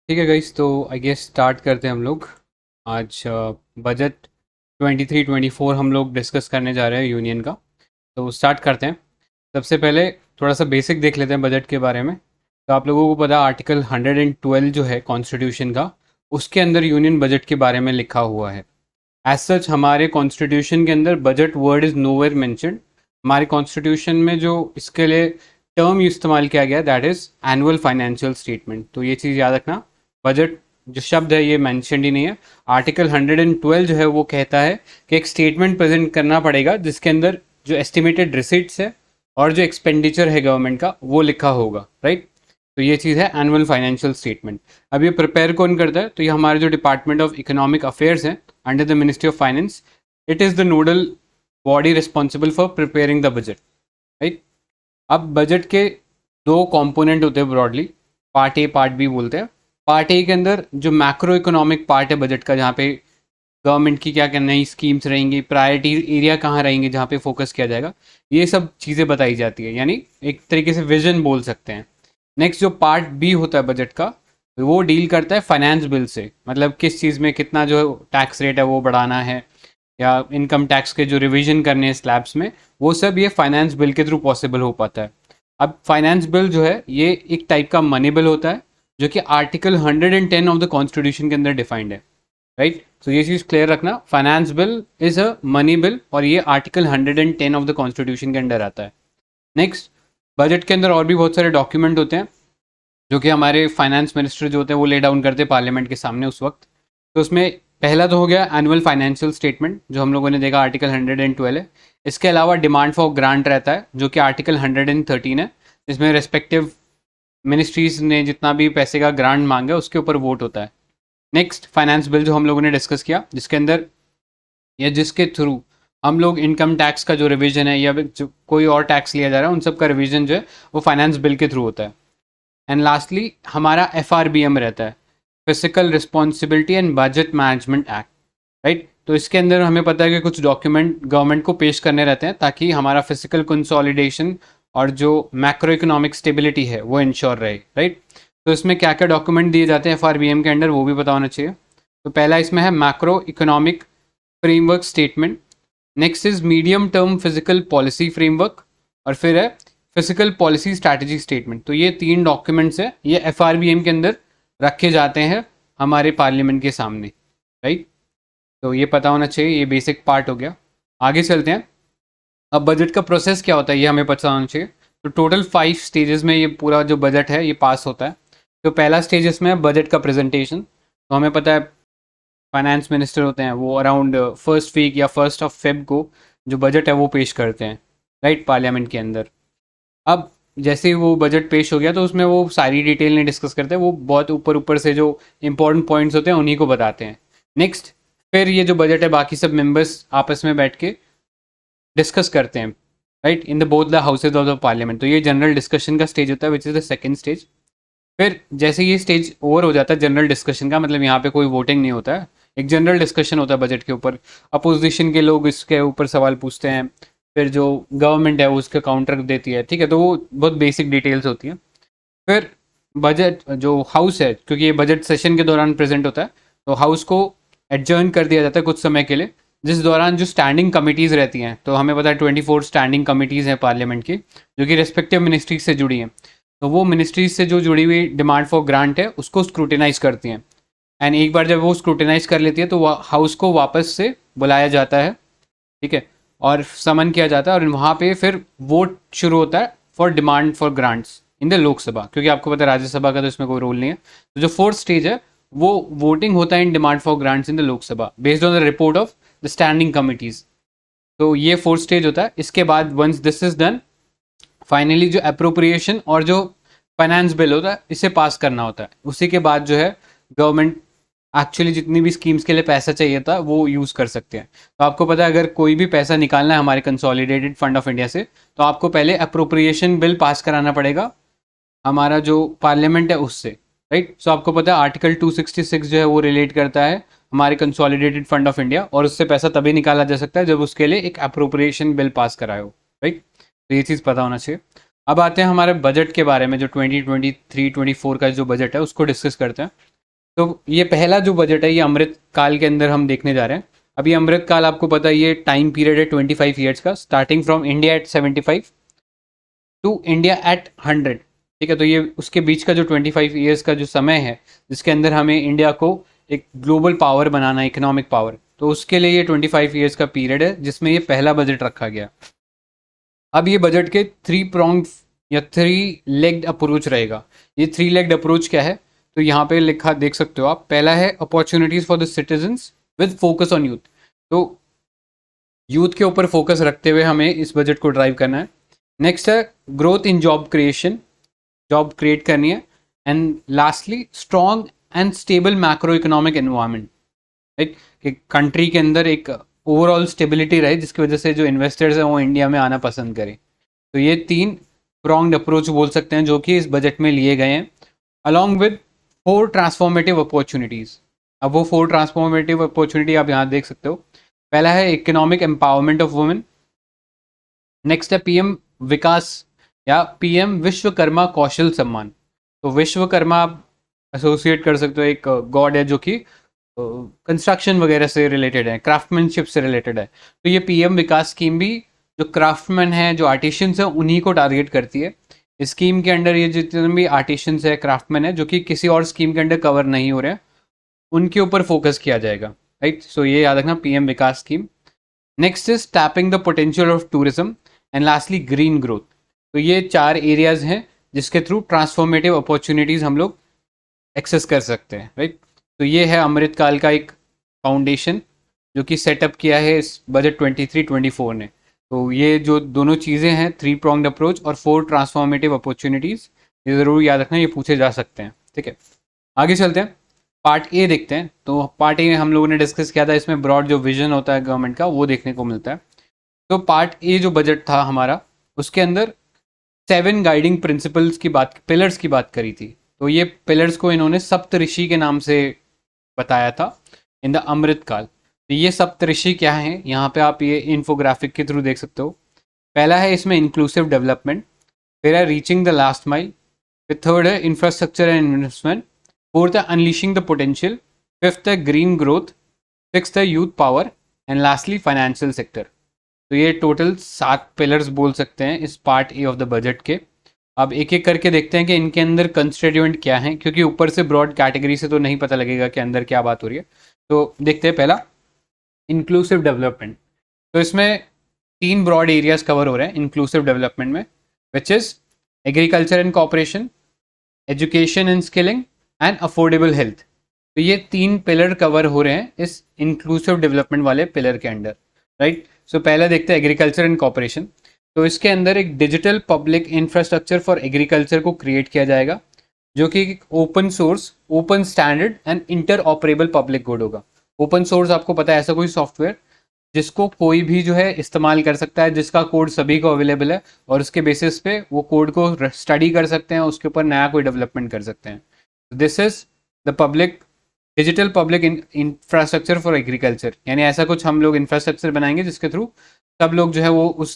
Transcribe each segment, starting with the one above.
ठीक है गाइस, तो आई गेस स्टार्ट करते हैं हम लोग। आज बजट 23-24 हम लोग डिस्कस करने जा रहे हैं यूनियन का। तो स्टार्ट करते हैं। सबसे पहले थोड़ा सा बेसिक देख लेते हैं बजट के बारे में। तो आप लोगों को पता आर्टिकल 112 जो है कॉन्स्टिट्यूशन का, उसके अंदर यूनियन बजट के बारे में लिखा हुआ है। एज सच हमारे कॉन्स्टिट्यूशन के अंदर budget word is nowhere mentioned. हमारे कॉन्स्टिट्यूशन में जो इसके लिए टर्म इस्तेमाल किया गया that is annual financial statement. तो ये चीज़ याद रखना, बजट जो शब्द है ये मेंशन्ड ही नहीं है। आर्टिकल 112 जो है वो कहता है कि एक स्टेटमेंट प्रेजेंट करना पड़ेगा जिसके अंदर जो एस्टिमेटेड रिसिट्स है और जो एक्सपेंडिचर है गवर्नमेंट का वो लिखा होगा, राइट। तो ये चीज़ है एनुअल फाइनेंशियल स्टेटमेंट। अब ये प्रिपेयर कौन करता है? तो ये हमारे जो डिपार्टमेंट ऑफ इकोनॉमिक अफेयर्स है under the Ministry of Finance. It is the nodal body responsible for preparing the budget, right. अब बजट के दो कंपोनेंट होते हैं broadly, part A part B बोलते हैं। पार्ट ए के अंदर जो मैक्रो इकोनॉमिक पार्ट है बजट का, जहाँ पे गवर्नमेंट की क्या क्या नई स्कीम्स रहेंगी, प्रायोरिटी एरिया कहाँ रहेंगे जहाँ पे फोकस किया जाएगा, ये सब चीज़ें बताई जाती है, यानी एक तरीके से विजन बोल सकते हैं। नेक्स्ट जो पार्ट बी होता है बजट का, वो डील करता है फाइनेंस बिल से, मतलब किस चीज़ में कितना जो टैक्स रेट है वो बढ़ाना है या इनकम टैक्स के जो रिवीजन करने हैं स्लैब्स में, वो सब ये फाइनेंस बिल के थ्रू पॉसिबल हो पाता है। अब फाइनेंस बिल जो है ये एक टाइप का मनी बिल होता है जो कि आर्टिकल 110 ऑफ द कॉन्स्टिट्यूशन के अंदर डिफाइंड है, राइट। तो ये चीज़ क्लियर रखना, finance bill is a money bill और ये आर्टिकल 110 ऑफ द कॉन्स्टिट्यूशन के अंडर आता है। नेक्स्ट, बजट के अंदर और भी बहुत सारे डॉक्यूमेंट होते हैं जो कि हमारे फाइनेंस मिनिस्टर जो होते हैं वो ले डाउन करते हैं पार्लियामेंट के सामने उस वक्त। तो उसमें पहला तो हो गया एनुअल फाइनेंशियल स्टेटमेंट जो हम लोगों ने देखा आर्टिकल 112 है। इसके अलावा डिमांड फॉर ग्रांट रहता है जो कि आर्टिकल 113 है। इसमें रेस्पेक्टिव मिनिस्ट्रीज ने जितना भी पैसे का ग्रांट मांगा उसके ऊपर वोट होता है। नेक्स्ट, फाइनेंस बिल जो हम लोगों ने डिस्कस किया जिसके अंदर या जिसके थ्रू हम लोग इनकम टैक्स का जो रिवीजन है या जो कोई और टैक्स लिया जा रहा है उन सब का रिवीजन जो है वो फाइनेंस बिल के थ्रू होता है। एंड लास्टली हमारा FRBM रहता है, physical responsibility and budget management act, right. तो इसके अंदर हमें पता है कि कुछ डॉक्यूमेंट गवर्नमेंट को पेश करने रहते हैं ताकि हमारा फिजिकल कंसोलिडेशन और जो मैक्रो इकोनॉमिक स्टेबिलिटी है वो इंश्योर रहे, राइट। तो इसमें क्या क्या डॉक्यूमेंट दिए जाते हैं FRBM के अंडर वो भी पता होना चाहिए। तो पहला इसमें है macro economic framework statement. Next is medium term physical policy framework, और फिर है फिजिकल पॉलिसी स्ट्रैटेजी स्टेटमेंट। तो ये तीन डॉक्यूमेंट्स है, ये FRBM के अंदर रखे जाते हैं हमारे पार्लियामेंट के सामने, राइट। तो ये पता होना चाहिए, ये बेसिक पार्ट हो गया। आगे चलते हैं। अब बजट का प्रोसेस क्या होता है ये हमें पता होना चाहिए। तो टोटल 5 स्टेजेस में ये पूरा जो बजट है ये पास होता है। तो पहला स्टेज इसमें है बजट का प्रेजेंटेशन। तो हमें पता है फाइनेंस मिनिस्टर होते हैं वो अराउंड फर्स्ट वीक या 1 फेब को जो बजट है वो पेश करते हैं, राइट, पार्लियामेंट के अंदर। अब जैसे ही वो बजट पेश हो गया तो उसमें वो सारी डिटेल नहीं डिस्कस करते, वो बहुत ऊपर ऊपर से जो इंपॉर्टेंट पॉइंट्स होते हैं उन्हीं को बताते हैं। नेक्स्ट, फिर ये जो बजट है बाकी सब मेंबर्स आपस में बैठ के डिस्कस करते हैं, right, in the both the houses of the parliament. तो ये जनरल डिस्कशन का स्टेज होता है which is the second stage. फिर जैसे ये स्टेज ओवर हो जाता है जनरल डिस्कशन का, मतलब यहाँ पे कोई वोटिंग नहीं होता है, एक जनरल डिस्कशन होता है बजट के ऊपर। अपोजिशन के लोग इसके ऊपर सवाल पूछते हैं, फिर जो गवर्नमेंट है वो उसका काउंटर देती है, ठीक है। तो वो बहुत बेसिक डिटेल्स होती हैं। फिर बजट जो हाउस है, क्योंकि ये बजट सेशन के दौरान प्रेजेंट होता है, तो हाउस को एडजर्न कर दिया जाता है कुछ समय के लिए, जिस दौरान जो स्टैंडिंग कमिटीज़ रहती हैं, तो हमें पता है 24 स्टैंडिंग कमिटीज़ हैं पार्लियामेंट की जो कि रेस्पेक्टिव मिनिस्ट्री से जुड़ी हैं। तो वो मिनिस्ट्रीज से जो जुड़ी हुई डिमांड फॉर ग्रांट है उसको स्क्रूटिनाइज करती हैं। एंड एक बार जब वो स्क्रूटिनाइज कर लेती है तो हाउस को वापस से बुलाया जाता है, ठीक है, और समन किया जाता है और वहाँ पे फिर वोट शुरू होता है for demand for grants in the Lok Sabha, क्योंकि आपको पता है राज्यसभा का तो इसमें कोई रोल नहीं है। तो जो फोर्थ स्टेज है वो वोटिंग होता है in demand for grants in the Lok Sabha based on the report of the standing committees. तो ये फोर्थ स्टेज होता है। इसके बाद once this is done, finally जो अप्रोप्रिएशन और जो फाइनेंस बिल होता है इसे पास करना होता है। उसी के बाद जो है गवर्नमेंट एक्चुअली जितनी भी स्कीम्स के लिए पैसा चाहिए था वो यूज़ कर सकते हैं। तो आपको पता है अगर कोई भी पैसा निकालना है हमारे कंसोलिडेटेड फंड ऑफ इंडिया से, तो आपको पहले अप्रोप्रिएशन बिल पास कराना पड़ेगा हमारा जो पार्लियामेंट है उससे, राइट। सो आपको पता है आर्टिकल 266 जो है वो रिलेट करता है हमारे कंसोलिडेटेड फंड ऑफ इंडिया, और उससे पैसा तभी निकाला जा सकता है जब उसके लिए एक अप्रोप्रिएशन बिल पास कराए हो, राइट। तो ये चीज़ पता होना चाहिए। अब आते हैं हमारे बजट के बारे में, जो 2023-24 का जो बजट है उसको डिस्कस करते हैं। तो ये पहला जो बजट है ये अमृत काल के अंदर हम देखने जा रहे हैं। अभी अमृत काल आपको पता है ये टाइम पीरियड है 25 ईयर्स का, starting from India at 75 to India at 100। ठीक है, तो ये उसके बीच का जो 25 ईयर्स का जो समय है जिसके अंदर हमें इंडिया को एक ग्लोबल पावर बनाना, इकोनॉमिक पावर, तो उसके लिए ये 25 ईयर्स का पीरियड है जिसमें ये पहला बजट रखा गया। अब ये बजट के थ्री प्रोंग या थ्री लेग्ड अप्रोच रहेगा। ये थ्री लेग्ड अप्रोच क्या है, तो यहाँ पे लिखा देख सकते हो आप। पहला है opportunities for the citizens with focus on youth. तो यूथ के ऊपर फोकस रखते हुए हमें इस बजट को ड्राइव करना है। नेक्स्ट है growth in job creation, job create करनी है। And lastly strong and stable macro economic environment, right, कि कंट्री के अंदर एक ओवरऑल स्टेबिलिटी रहे जिसकी वजह से जो इन्वेस्टर्स हैं वो इंडिया में आना पसंद करें। तो ये तीन प्रोंग्ड अप्रोच बोल सकते हैं जो कि इस बजट में लिए गए हैं, अलॉन्ग विद 4 ट्रांसफॉर्मेटिव अपॉर्चुनिटीज़। अब वो 4 ट्रांसफॉर्मेटिव अपॉर्चुनिटी आप यहाँ देख सकते हो। पहला है economic empowerment of women. Next है पीएम विकास या पीएम विश्वकर्मा कौशल सम्मान। तो विश्वकर्मा आप एसोसिएट कर सकते हो, एक गॉड है जो कि कंस्ट्रक्शन वगैरह से रिलेटेड है, क्राफ्टमैनशिप से रिलेटेड है। तो ये पीएम विकास स्कीम भी जो क्राफ्टमैन है, जो आर्टिशियंस हैं, उन्हीं को टारगेट करती है। इस स्कीम के अंडर ये जितने भी आर्टिशियंस है, क्राफ्टमैन है, जो कि किसी और स्कीम के अंडर कवर नहीं हो रहे हैं, उनके ऊपर फोकस किया जाएगा, राइट। सो ये याद रखना, PM Vikas scheme. Next is tapping the potential of tourism and lastly green growth. तो ये 4 एरियाज हैं जिसके थ्रू ट्रांसफॉर्मेटिव अपॉर्चुनिटीज हम लोग एक्सेस कर सकते हैं, राइट। तो ये है अमृतकाल का एक फाउंडेशन जो कि सेटअप किया है इस बजट 23-24 ने। तो ये जो दोनों चीज़ें हैं, 3 प्रोंग्ड अप्रोच और 4 ट्रांसफॉर्मेटिव अपॉर्चुनिटीज़, ये ज़रूर याद रखना, ये पूछे जा सकते हैं। ठीक है, आगे चलते हैं, पार्ट ए देखते हैं। तो पार्ट ए में हम लोगों ने डिस्कस किया था, इसमें ब्रॉड जो विजन होता है गवर्नमेंट का वो देखने को मिलता है। तो पार्ट ए जो बजट था हमारा, उसके अंदर 7 गाइडिंग प्रिंसिपल्स की बात, पिलर्स की बात करी थी। तो ये पिलर्स को इन्होंने सप्तऋषि के नाम से बताया था इन द अमृत काल। तो ये सप्तऋषि क्या है, यहाँ पे आप ये इन्फोग्राफिक के थ्रू देख सकते हो। पहला है इसमें इंक्लूसिव डेवलपमेंट, फिर है रीचिंग द लास्ट माइल, फिर थर्ड है इंफ्रास्ट्रक्चर एंड इन्वेस्टमेंट, फोर्थ है अनलीशिंग द पोटेंशियल, फिफ्थ है ग्रीन ग्रोथ, सिक्स्थ है youth power and lastly financial sector. तो ये टोटल 7 पिलर्स बोल सकते हैं इस part A of the budget के। अब एक एक करके देखते हैं कि इनके अंदर कंस्टिट्यूएंट क्या हैं, क्योंकि ऊपर से ब्रॉड कैटेगरी से तो नहीं पता लगेगा कि अंदर क्या बात हो रही है। तो देखते हैं पहला, इंक्लूसिव डेवलपमेंट। तो इसमें 3 ब्रॉड एरियाज कवर हो रहे हैं इंक्लूसिव डेवलपमेंट में, which is agriculture and cooperation, education and skilling and affordable health. तो ये 3 पिलर कवर हो रहे हैं इस इंक्लूसिव डेवलपमेंट वाले पिलर के अंडर, राइट। सो पहला देखते हैं एग्रीकल्चर एंड कॉपरेशन। तो इसके अंदर एक digital public infrastructure for agriculture को क्रिएट किया जाएगा, जो कि एक open source, open standard and inter operable public good होगा। ओपन सोर्स आपको पता है ऐसा कोई सॉफ्टवेयर जिसको कोई भी जो है इस्तेमाल कर सकता है, जिसका कोड सभी को अवेलेबल है, और उसके बेसिस पे वो कोड को स्टडी कर सकते हैं, उसके ऊपर नया कोई डेवलपमेंट कर सकते हैं। This is the public digital public infrastructure for agriculture, यानी ऐसा कुछ हम लोग इंफ्रास्ट्रक्चर बनाएंगे जिसके थ्रू सब लोग जो है वो उस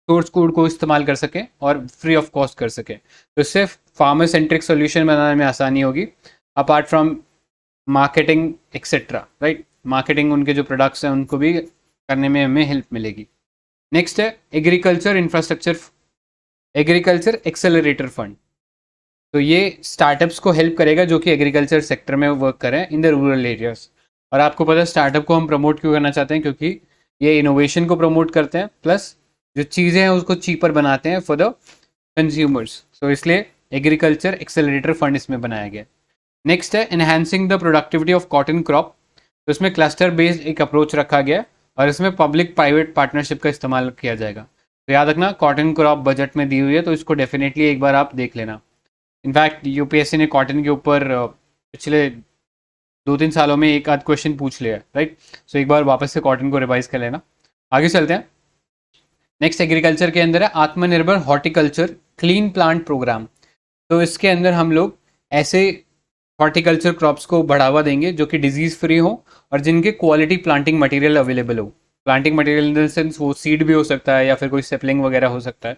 सोर्स कोड को इस्तेमाल कर सकें और फ्री ऑफ कॉस्ट कर सकें। तो इससे फार्मर सेंट्रिक सोल्यूशन बनाने में आसानी होगी, apart from marketing etcetera, right. Marketing, उनके जो प्रोडक्ट्स हैं उनको भी करने में हमें हेल्प मिलेगी। नेक्स्ट है agriculture infrastructure, agriculture accelerator fund. तो ये स्टार्टअप्स को हेल्प करेगा जो कि एग्रीकल्चर सेक्टर में वर्क करें इन द रूरल एरियाज। और आपको पता है स्टार्टअप को हम प्रमोट क्यों करना चाहते हैं, क्योंकि ये इनोवेशन को प्रमोट करते हैं, प्लस जो चीज़ें हैं उसको चीपर बनाते हैं फॉर द कंज्यूमर्स। सो इसलिए एग्रीकल्चर एक्सेलरेटर फंड इसमें बनाया गया। नेक्स्ट है enhancing the productivity of cotton crop. तो इसमें क्लस्टर बेस्ड एक अप्रोच रखा गया और इसमें पब्लिक प्राइवेट पार्टनरशिप का इस्तेमाल किया जाएगा। तो याद रखना, कॉटन क्रॉप बजट में दी हुई है, तो इसको डेफिनेटली एक बार आप देख लेना। इनफैक्ट यूपीएससी ने कॉटन के ऊपर पिछले 2-3 सालों में एक आध क्वेश्चन पूछ लिया है, राइट। सो एक बार वापस से कॉटन को रिवाइज कर लेना। आगे चलते हैं, नेक्स्ट एग्रीकल्चर के अंदर है आत्मनिर्भर हॉर्टिकल्चर क्लीन प्लांट प्रोग्राम। तो इसके अंदर हम लोग ऐसे हॉर्टिकल्चर क्रॉप्स को बढ़ावा देंगे जो कि डिजीज़ फ्री हो और जिनके क्वालिटी प्लांटिंग मटेरियल अवेलेबल हो। Planting material in the sense वो सीड भी हो सकता है या फिर कोई सेपलिंग वगैरह हो सकता है।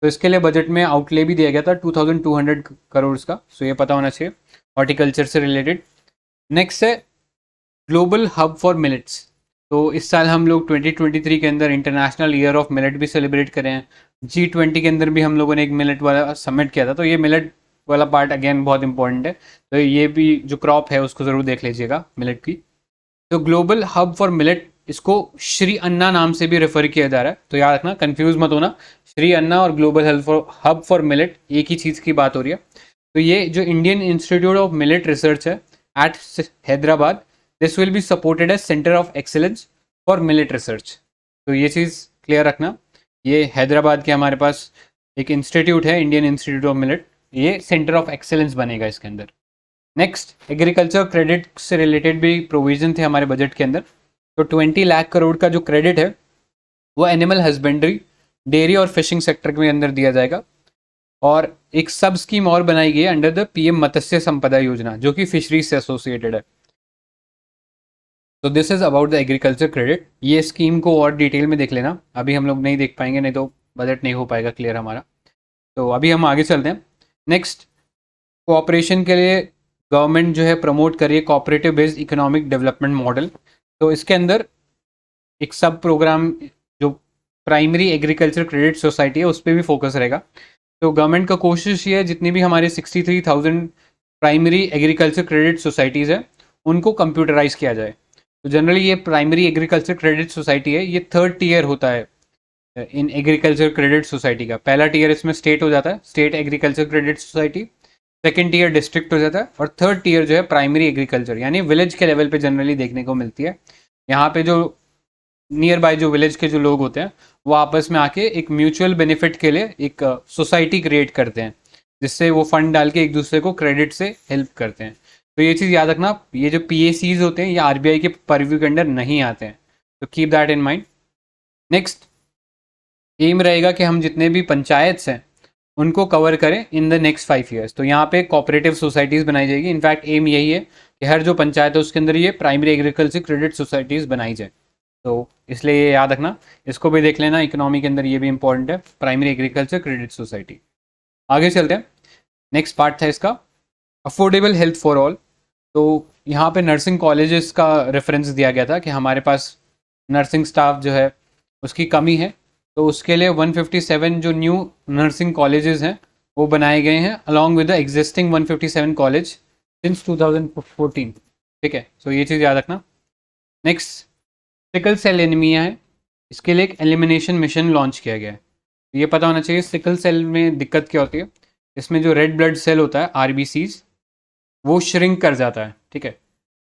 तो इसके लिए बजट में आउटले भी दिया गया था 2200 करोड़ का। सो ये पता होना चाहिए हॉर्टिकल्चर से रिलेटेड। नेक्स्ट है ग्लोबल हब फॉर मिलेट्स। तो इस साल हम लोग 2023 के अंदर इंटरनेशनल ईयर ऑफ मिलेट भी सेलिब्रेट करें हैं। G20 के अंदर भी हम लोगों ने एक मिलेट वाला समिट किया था, तो ये मिलेट वाला पार्ट अगेन बहुत इंपॉर्टेंट है। तो ये भी जो क्रॉप है उसको ज़रूर देख लीजिएगा मिलेट की। तो ग्लोबल हब फॉर मिलेट, इसको श्री अन्ना नाम से भी रेफर किया जा रहा है, तो याद रखना, कंफ्यूज मत होना। श्री अन्ना और ग्लोबल हब फॉर मिलेट एक ही चीज़ की बात हो रही है। तो ये जो Indian institute of millet research है at Hyderabad, this will be supported as centre of excellence for millet research. तो ये चीज़ क्लियर रखना, ये हैदराबाद के हमारे पास एक इंस्टीट्यूट है, इंडियन इंस्टीट्यूट ऑफ मिलेट, ये सेंटर ऑफ एक्सेलेंस बनेगा इसके अंदर। नेक्स्ट, एग्रीकल्चर क्रेडिट से रिलेटेड भी प्रोविजन थे हमारे बजट के अंदर। तो 20 लाख करोड़ का जो क्रेडिट है वो एनिमल हस्बेंड्री, डेयरी और फिशिंग सेक्टर के अंदर दिया जाएगा। और एक सब स्कीम और बनाई गई है अंडर द पीएम मत्स्य संपदा योजना, जो कि फिशरीज से एसोसिएटेड है। तो this is about the agriculture credit. ये स्कीम को और डिटेल में देख लेना, अभी हम लोग नहीं देख पाएंगे, नहीं तो बजट नहीं हो पाएगा क्लियर हमारा। तो अभी हम आगे चलते हैं। नेक्स्ट, कोऑपरेशन के लिए गवर्नमेंट जो है प्रमोट करिए cooperative based economic development model. तो इसके अंदर एक सब प्रोग्राम जो प्राइमरी एग्रीकल्चर क्रेडिट सोसाइटी है उस पर भी फोकस रहेगा। तो गवर्नमेंट का कोशिश ये है जितनी भी हमारे 63,000 प्राइमरी एग्रीकल्चर क्रेडिट सोसाइटीज़ है उनको कंप्यूटराइज किया जाए। तो जनरली ये प्राइमरी एग्रीकल्चर क्रेडिट सोसाइटी है, ये थर्ड टीयर होता है इन एग्रीकल्चर क्रेडिट सोसाइटी का। पहला टीयर इसमें स्टेट हो जाता है, state agriculture credit society. Second tier district हो जाता है, और थर्ड टीयर जो है प्राइमरी एग्रीकल्चर यानी विलेज के लेवल पे जनरली देखने को मिलती है। यहाँ पे जो नियर बाय जो विलेज के जो लोग होते हैं वो आपस में आके एक म्यूचुअल बेनिफिट के लिए एक सोसाइटी क्रिएट करते हैं, जिससे वो फंड डाल के एक दूसरे को क्रेडिट से हेल्प करते हैं। तो ये चीज़ याद रखना, ये जो PACs होते हैं ये RBI के परव्यू के अंडर नहीं आते हैं, तो keep that in mind. Next, aim रहेगा कि हम जितने भी पंचायत हैं उनको कवर करें इन द नेक्स्ट 5 ईयर्स। तो यहाँ पे कोऑपरेटिव सोसाइटीज़ बनाई जाएगी। इनफैक्ट एम यही है कि हर जो पंचायत है उसके अंदर ये प्राइमरी एग्रीकल्चर क्रेडिट सोसाइटीज़ बनाई जाए। तो इसलिए ये याद रखना, इसको भी देख लेना, इकोनॉमी के अंदर ये भी इंपॉर्टेंट है, प्राइमरी एग्रीकल्चर क्रेडिट सोसाइटी। आगे चलते हैं। नेक्स्ट पार्ट था इसका अफोर्डेबल हेल्थ फॉर ऑल। तो यहाँ पे नर्सिंग कॉलेजेस का रेफरेंस दिया गया था कि हमारे पास नर्सिंग स्टाफ जो है उसकी कमी है, तो उसके लिए 157 जो न्यू नर्सिंग कॉलेजेस हैं वो बनाए गए हैं along with the existing 157 college since 2014। ठीक है, सो ये चीज़ याद रखना। नेक्स्ट, सिकल सेल एनीमिया है, इसके लिए एक एलिमिनेशन मिशन लॉन्च किया गया है। तो ये पता होना चाहिए सिकल सेल में दिक्कत क्या होती है। इसमें जो रेड ब्लड सेल होता है RBCs वो श्रिंक कर जाता है। ठीक है,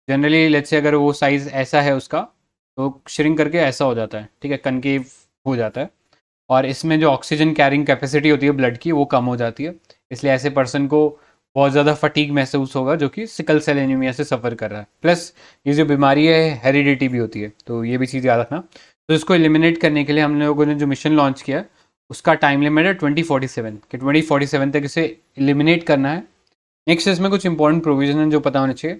जनरली लेट्स से अगर वो साइज़ ऐसा है उसका तो श्रिंक करके ऐसा हो जाता है, ठीक है, कनकेव हो जाता है। और इसमें जो ऑक्सीजन कैरिंग कैपेसिटी होती है ब्लड की वो कम हो जाती है, इसलिए ऐसे पर्सन को बहुत ज़्यादा फटीग महसूस होगा जो कि सिकल सेल एनीमिया से सफ़र कर रहा है। प्लस ये जो बीमारी है हेरिडिटी भी होती है, तो ये भी चीज़ याद रखना। तो इसको एलिमिनेट करने के लिए हम लोगों ने जो मिशन लॉन्च किया है उसका टाइम लिमिट है 2047 कि 2047 तक इसे एलिमिनेट करना है। नेक्स्ट इसमें कुछ इंपॉर्टेंट प्रोविजन है जो पता होना चाहिए,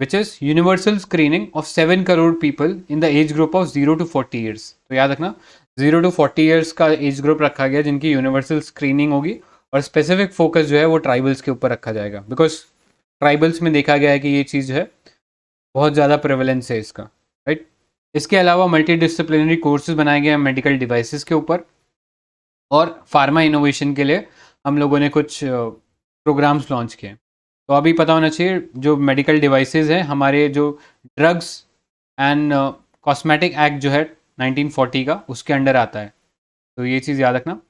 which is universal screening of 7 crore people in the age group of 0 to 40 years. तो याद रखना 0 to 40 ईयर्स का एज ग्रुप रखा गया जिनकी यूनिवर्सल स्क्रीनिंग होगी, और स्पेसिफिक फोकस जो है वो ट्राइबल्स के ऊपर रखा जाएगा, बिकॉज ट्राइबल्स में देखा गया है कि ये चीज़ है बहुत ज़्यादा प्रेवलेंस है इसका, राइट। इसके अलावा मल्टी डिसिप्लिनरी कोर्सेज बनाए गए हैं मेडिकल डिवाइसेस के ऊपर, और फार्मा इनोवेशन के लिए हम लोगों ने कुछ प्रोग्राम्स लॉन्च किए। तो अभी पता होना चाहिए जो मेडिकल डिवाइसेस हैं हमारे, जो ड्रग्स एंड कॉस्मेटिक एक्ट जो है 1940 का उसके अंडर आता है, तो ये चीज़ याद रखना।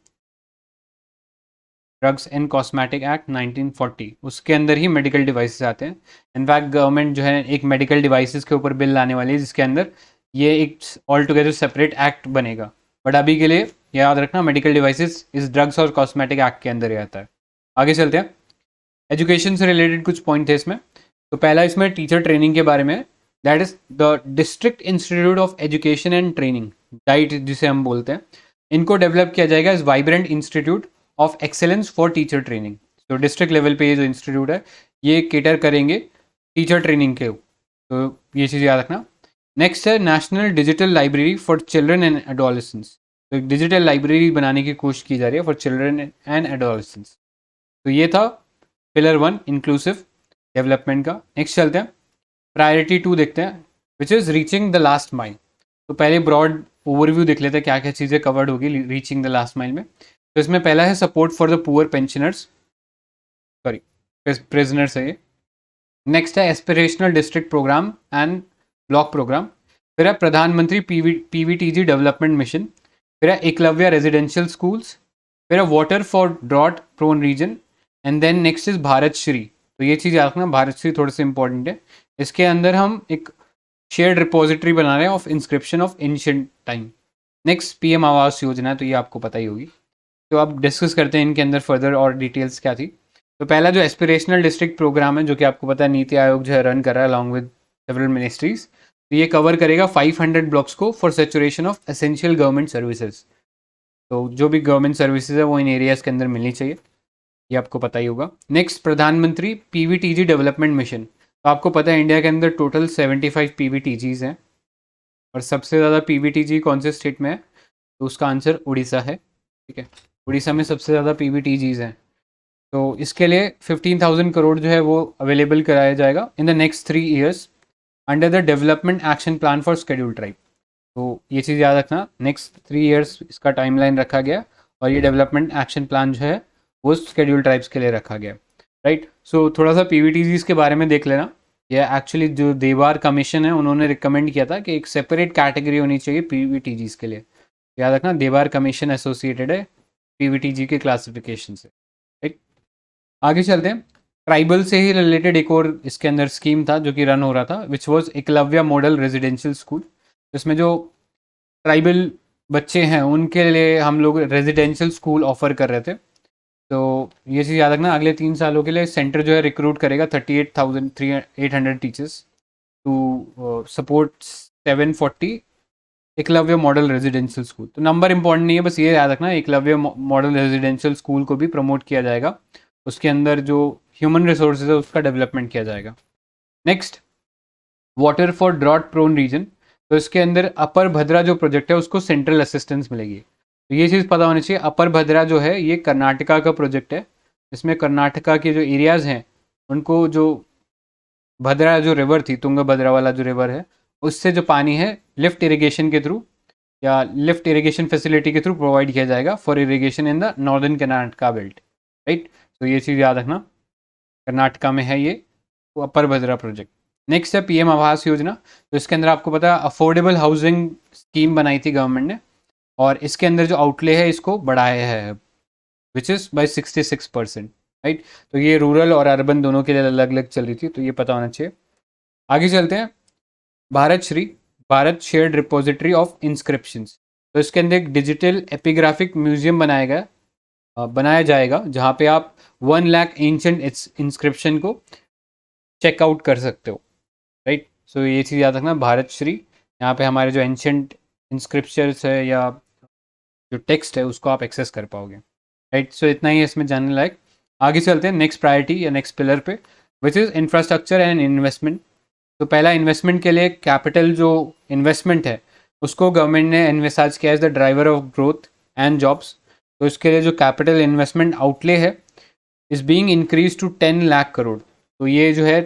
ड्रग्स एंड कॉस्मेटिक एक्ट 1940 उसके अंदर ही मेडिकल डिवाइसेस आते हैं। इनफैक्ट गवर्नमेंट जो है एक मेडिकल डिवाइसेस के ऊपर बिल लाने वाली है जिसके अंदर ये एक ऑल टुगेदर सेपरेट एक्ट बनेगा, बट अभी के लिए याद रखना मेडिकल डिवाइसेस इस ड्रग्स और कॉस्मेटिक एक्ट के अंदर ही आता है। आगे चलते हैं, एजुकेशन से रिलेटेड कुछ पॉइंट थे इसमें। तो पहला इसमें टीचर ट्रेनिंग के बारे में, that is the district institute of education and training, diet जिसे हम बोलते हैं, इनको डेवलप किया जाएगा इस vibrant institute of excellence for teacher training. तो डिस्ट्रिक्ट लेवल पे ये जो इंस्टीट्यूट है ये केटर करेंगे टीचर ट्रेनिंग के, तो ये चीज़ याद रखना। नेक्स्ट है national digital library for children and adolescence. तो एक डिजिटल लाइब्रेरी बनाने की कोशिश की जा रही है फॉर चिल्ड्रन एंड एडोलेसेंस। तो ये था पिलर 1 इंक्लूसिव डेवलपमेंट का। नेक्स्ट चलते हैं, प्रायोरिटी 2 देखते हैं, which is reaching the last mile. तो पहले ब्रॉड ओवरव्यू देख लेते हैं क्या क्या चीज़ें कवर्ड होगी रीचिंग द लास्ट माइल में। तो इसमें पहला है support for the poor pensioners, sorry prisoners है ये। नेक्स्ट है aspirational district programme and block programme. फिर है प्रधानमंत्री पीवीटीजी डेवलपमेंट मिशन। फिर है एकलव्य रेजिडेंशियल स्कूल्स। फिर है water for drought prone region. And then next is Bharat Shri. तो ये चीज़ याद रखना, भारत श्री थोड़े से इंपॉर्टेंट है। इसके अंदर हम एक शेयर्ड रिपोजिटरी बना रहे हैं of inscription of ancient time. Next PM Awas Yojana, तो ये आपको पता ही होगी। तो अब डिस्कस करते हैं इनके अंदर फर्दर और डिटेल्स क्या थी। तो पहला जो एस्पिरेशनल डिस्ट्रिक्ट प्रोग्राम है, जो कि आपको पता है नीति आयोग जो है रन कर रहा है अलॉन्ग विद सेवरल मिनिस्ट्रीज। तो ये कवर करेगा 500 ब्लॉक्स को for saturation of essential government services. तो जो भी गवर्नमेंट सर्विसेज है वो इन एरियाज के अंदर मिलनी चाहिए, ये आपको पता ही होगा। नेक्स्ट प्रधानमंत्री पीवीटीजी डेवलपमेंट मिशन। तो आपको पता है इंडिया के अंदर टोटल 75 पीवीटीजीज हैं, और सबसे ज़्यादा पीवीटीजी कौन से स्टेट में है? तो उसका आंसर उड़ीसा है। ठीक है, उड़ीसा में सबसे ज़्यादा पीवीटीजीज हैं। तो इसके लिए 15,000 करोड़ जो है वो अवेलेबल कराया जाएगा in the next 3 years under the development action plan for scheduled tribe. तो ये चीज़ याद रखना, नेक्स्ट 3 ईयर्स इसका टाइमलाइन रखा गया, और ये डेवलपमेंट एक्शन प्लान जो है वो शेड्यूल्ड ट्राइब्स के लिए रखा गया। राइट, सो थोड़ा सा पीवीटीजीज के बारे में देख लेना। ये एक्चुअली जो देवार कमीशन है उन्होंने रिकमेंड किया था कि एक सेपरेट कैटेगरी होनी चाहिए पीवीटीजीज के लिए। याद रखना, देवार कमीशन एसोसिएटेड है पीवीटीजी के क्लासिफिकेशन से। राइट, आगे चलते हैं। ट्राइबल से ही रिलेटेड एक और इसके अंदर स्कीम था जो कि रन हो रहा था, which was Eklavya model residential school. इसमें जो ट्राइबल बच्चे हैं उनके लिए हम लोग रेजिडेंशियल स्कूल ऑफर कर रहे थे। तो ये चीज़ याद रखना, अगले 3 सालों के लिए सेंटर जो है रिक्रूट करेगा 38,800 teachers to support 740 Eklavya model residential school. तो नंबर इंपॉर्टेंट नहीं है, बस ये याद रखना एकलव्य मॉडल रेजिडेंशियल स्कूल को भी प्रमोट किया जाएगा, उसके अंदर जो ह्यूमन रिसोर्सेज है उसका डेवलपमेंट किया जाएगा। Next, water for drought prone region. तो इसके अंदर अपर भद्रा जो प्रोजेक्ट है उसको सेंट्रल असिस्टेंस मिलेगी। तो ये चीज़ पता होनी चाहिए, अपर भद्रा जो है ये कर्नाटका का प्रोजेक्ट है। इसमें कर्नाटका के जो एरियाज़ हैं उनको जो भद्रा जो रिवर थी, तुंगभद्रा वाला जो रिवर है, उससे जो पानी है लिफ्ट इरिगेशन के थ्रू या लिफ्ट इरिगेशन फैसिलिटी के थ्रू प्रोवाइड किया जाएगा for irrigation in the northern Karnataka belt. Right, तो ये चीज़ याद रखना, कर्नाटका में है ये अपर भद्रा प्रोजेक्ट। नेक्स्ट है पीएम आवास योजना। तो इसके अंदर आपको पता है अफोर्डेबल हाउसिंग स्कीम बनाई थी गवर्नमेंट ने, और इसके अंदर जो आउटले है इसको बढ़ाया है विच इज़ बाई 66%। राइट, तो ये रूरल और अर्बन दोनों के लिए अलग अलग चल रही थी, तो ये पता होना चाहिए। आगे चलते हैं, Bharat Shri, Bharat shared repository of inscriptions. तो इसके अंदर एक डिजिटल एपिग्राफिक म्यूजियम बनाया जाएगा जहाँ पे आप 1 लाख एंशंट इंस्क्रिप्शन को चेकआउट कर सकते हो। राइट, सो ये चीज़ याद रखना, भारत श्री, यहाँ पे हमारे जो एंशंट इंस्क्रिप्शंस है या जो टेक्स्ट है उसको आप एक्सेस कर पाओगे। राइट, सो इतना ही इसमें जानने लायक। आगे चलते हैं नेक्स्ट प्रायोरिटी या नेक्स्ट पिलर पे, which is infrastructure and investment. तो पहला इन्वेस्टमेंट के लिए कैपिटल जो इन्वेस्टमेंट है उसको गवर्नमेंट ने एनविसाज किया as the driver of growth and jobs. तो इसके लिए जो कैपिटल इन्वेस्टमेंट आउटले है is being increase to 10 lakh crore. तो ये जो है